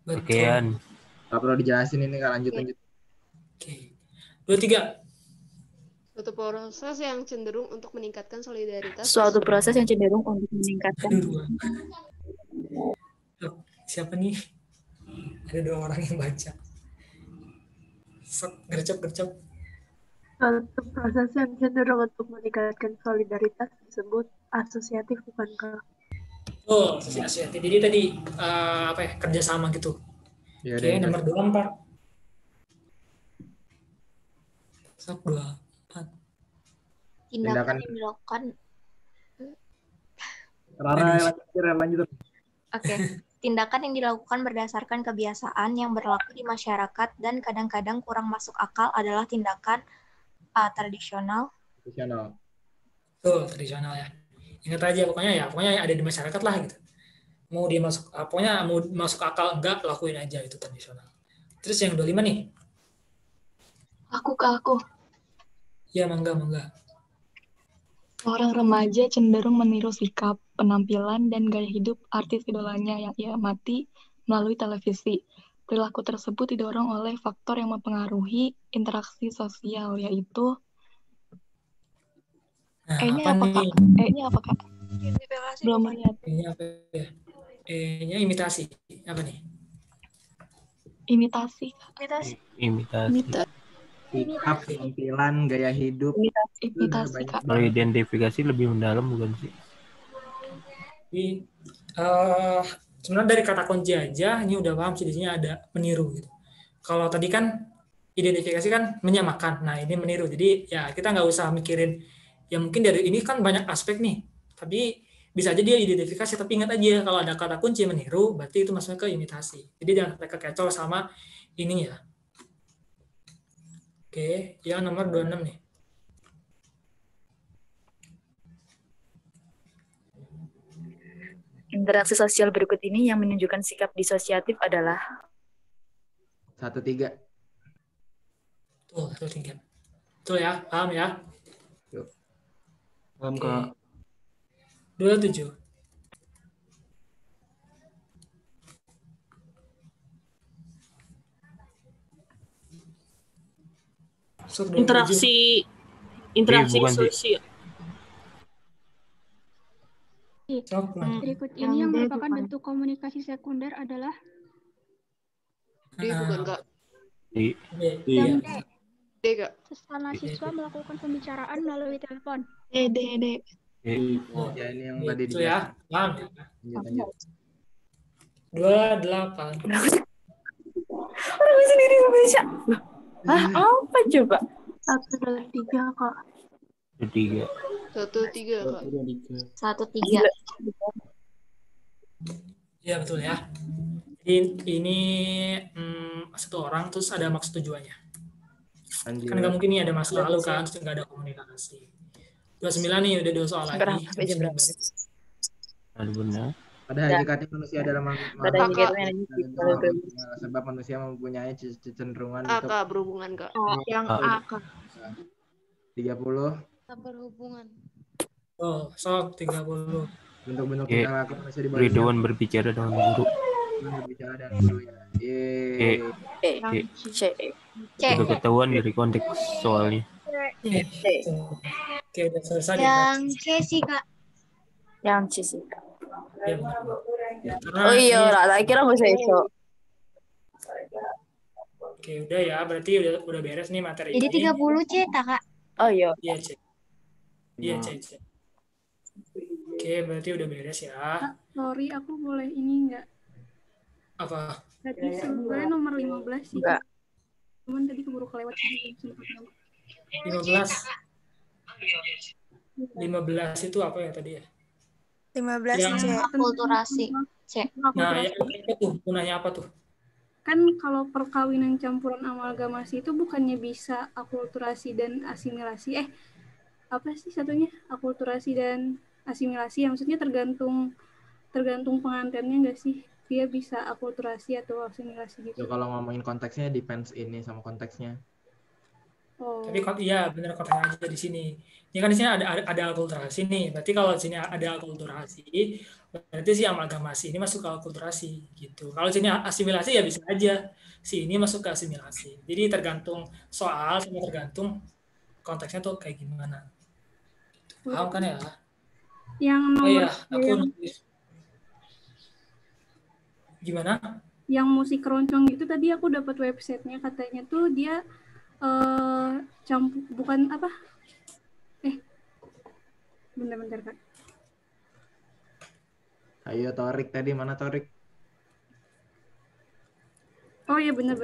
Pakaian. Gak perlu dijelasin ini, Kak, lanjut. Oke. 23. Suatu proses yang cenderung untuk meningkatkan solidaritas. Suatu proses yang cenderung untuk meningkatkan. Siapa nih? Ada 2 orang yang baca. Gercep. Suatu proses yang cenderung untuk meningkatkan solidaritas disebut asosiatif, bukankah? Oh, asosiatif. Jadi tadi kerjasama gitu. Ya, oke, nomor 24. Sok 24. Tindakan yang dilakukan. Lanjut. Oke. Tindakan yang dilakukan berdasarkan kebiasaan yang berlaku di masyarakat dan kadang-kadang kurang masuk akal adalah tindakan tradisional. Tuh, tradisional ya. Ingat aja pokoknya ada di masyarakat lah gitu. Mau dia masuk, pokoknya mau masuk akal enggak, lakuin aja itu tradisional. Terus yang 25 nih. Aku. Ya, mangga. Orang remaja cenderung meniru sikap, penampilan, dan gaya hidup artis idolanya yang ia amati melalui televisi. Perilaku tersebut didorong oleh faktor yang mempengaruhi interaksi sosial, yaitu E-nya apa, Kak? Belum lihat. E-nya apa ya? E-nya imitasi. Apa nih? Imitasi. Imitasi. Sikap, penampilan, gaya hidup. Imitasi, Kak. Kalau identifikasi lebih mendalam bukan sih? Jadi sebenarnya dari kata kunci aja ini udah paham sih di sini ada meniru gitu. Kalau tadi kan identifikasi kan menyamakan, nah ini meniru. Jadi ya kita nggak usah mikirin ya mungkin dari ini kan banyak aspek nih, tapi bisa aja dia identifikasi. Tapi ingat aja kalau ada kata kunci meniru berarti itu masuknya ke imitasi. Jadi jangan sampai kekecoh sama ini ya. Oke, yang nomor 26 nih. Interaksi sosial berikut ini yang menunjukkan sikap disosiatif adalah 1-3. Tuh, 1-3. Betul ya, paham ya? Yuk. Paham, Kak. 27. Interaksi bukan sih. sosial. Berikut ini yang merupakan bentuk komunikasi sekunder adalah D bukan Kak? D. yang D. D Kak. Sesama siswa melakukan pembicaraan melalui telepon. D. Ya ini yang tadi Itu ya, paham ya? Lanjut. 28. orang sendiri Indonesia. Apa coba? 1, 2, 3 Kak. 3. 1-3 Kak. 1-3. Iya betul ya. Jadi ini satu orang terus ada maksud tujuannya. Kan nggak mungkin nih ada masa lalu kan, terus nggak ada komunikasi. 29 nih udah 2 soal lagi. Aduh benar. Pada hakikatnya manusia adalah sebab manusia mempunyai kecenderungan untuk berhubungan Kak. Yang A Kak. 30. Berhubungan. Oh, sok 30. Bentuk-bentuk tingkah laku manusia di bawah Ridwan berbicara dengan guru. berbicara dan guru ya. Juga ketahuan dari konteks soalnya. Oke, udah selesai. Yang C sih Kak. Yang C sih Kak. Ya, benar. Oh iya, tak kira nggak usah iso. Oke, udah ya. Berarti udah beres nih materi Jadi ini. 30 C tak Kak? Oh iya. Iya, C. Iya, C. Oke, berarti udah beres ya. Sorry, aku boleh ini enggak? Apa? Tadi sebenarnya nomor 15 sih. Enggak. Cuman tadi keburu kelewat. 15 itu apa ya tadi ya? 15 Yang C. Akulturasi. C. Nah, yang apa tuh? Gunanya apa tuh? Kan kalau perkawinan campuran amalgamasi itu bukannya bisa akulturasi dan asimilasi. Apa sih satunya? Akulturasi dan asimilasi. Ya, maksudnya tergantung pengantinnya nggak sih? Dia bisa akulturasi atau asimilasi gitu. Ya, kalau ngomongin konteksnya depends ini sama konteksnya. Oh. Tapi iya benar konteksnya aja di sini. Ini kan di sini ada akulturasi nih. Berarti kalau di sini ada akulturasi, berarti si amalgamasi ini masuk ke akulturasi gitu. Kalau sini asimilasi ya bisa aja si ini masuk ke asimilasi. Jadi tergantung soal sama tergantung konteksnya tuh kayak gimana. Paham kan ya? Yang nomor iya, aku gimana? Yang musik keroncong itu tadi aku dapat websitenya, katanya tuh dia bukan apa? Bentar Kak. Ayo Torik tadi, mana Torik? Oh iya benar.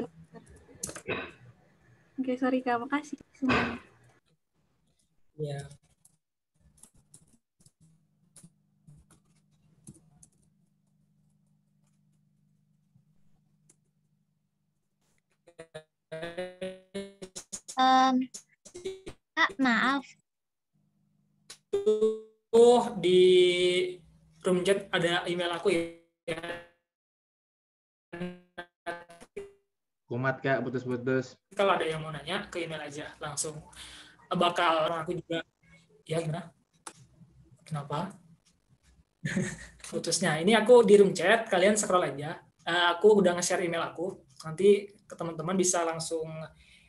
Oke, sorry Kak, makasih semuanya. Iya. Kak, maaf. Di room chat ada email aku ya. Kumat Kak, putus-putus. Kalau ada yang mau nanya ke email aja langsung. Bakal aku juga. Ya gimana? Kenapa? Putusnya. Ini aku di room chat, kalian scroll aja. Aku udah nge-share email aku. Nanti ke teman-teman bisa langsung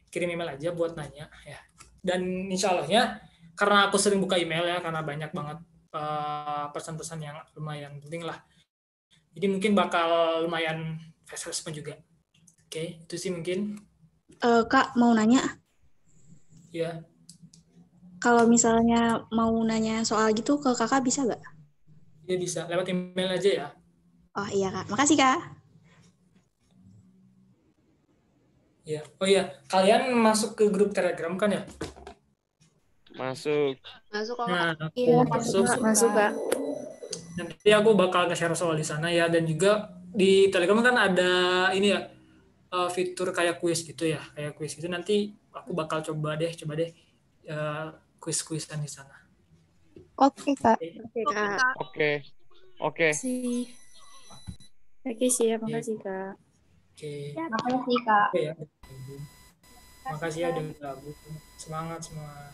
kirim email aja buat nanya ya. Dan insya Allahnya karena aku sering buka email ya, karena banyak banget pesan-pesan yang lumayan penting lah Jadi mungkin bakal lumayan fast respon juga. Oke, itu sih mungkin. Kak, mau nanya, Ya, kalau misalnya mau nanya soal gitu ke kakak bisa nggak? ya bisa lewat email aja ya. Oh iya kak, makasih kak. Ya, oh iya, kalian masuk ke grup Telegram kan ya? Masuk. Masuk Nah, kak. aku Iya, masuk. kak. Nanti aku bakal nge-share soal di sana ya, dan juga di Telegram kan ada ini ya, fitur kayak kuis gitu ya, kayak kuis gitu. Nanti aku bakal coba deh kuis-kuisan di sana. Oke kak. Oke kak. Oke. Oke, siap. Makasih, Kak. Oke. Makasih, Kak. Oke ya. Makasih ya udah gabung. Semangat semua.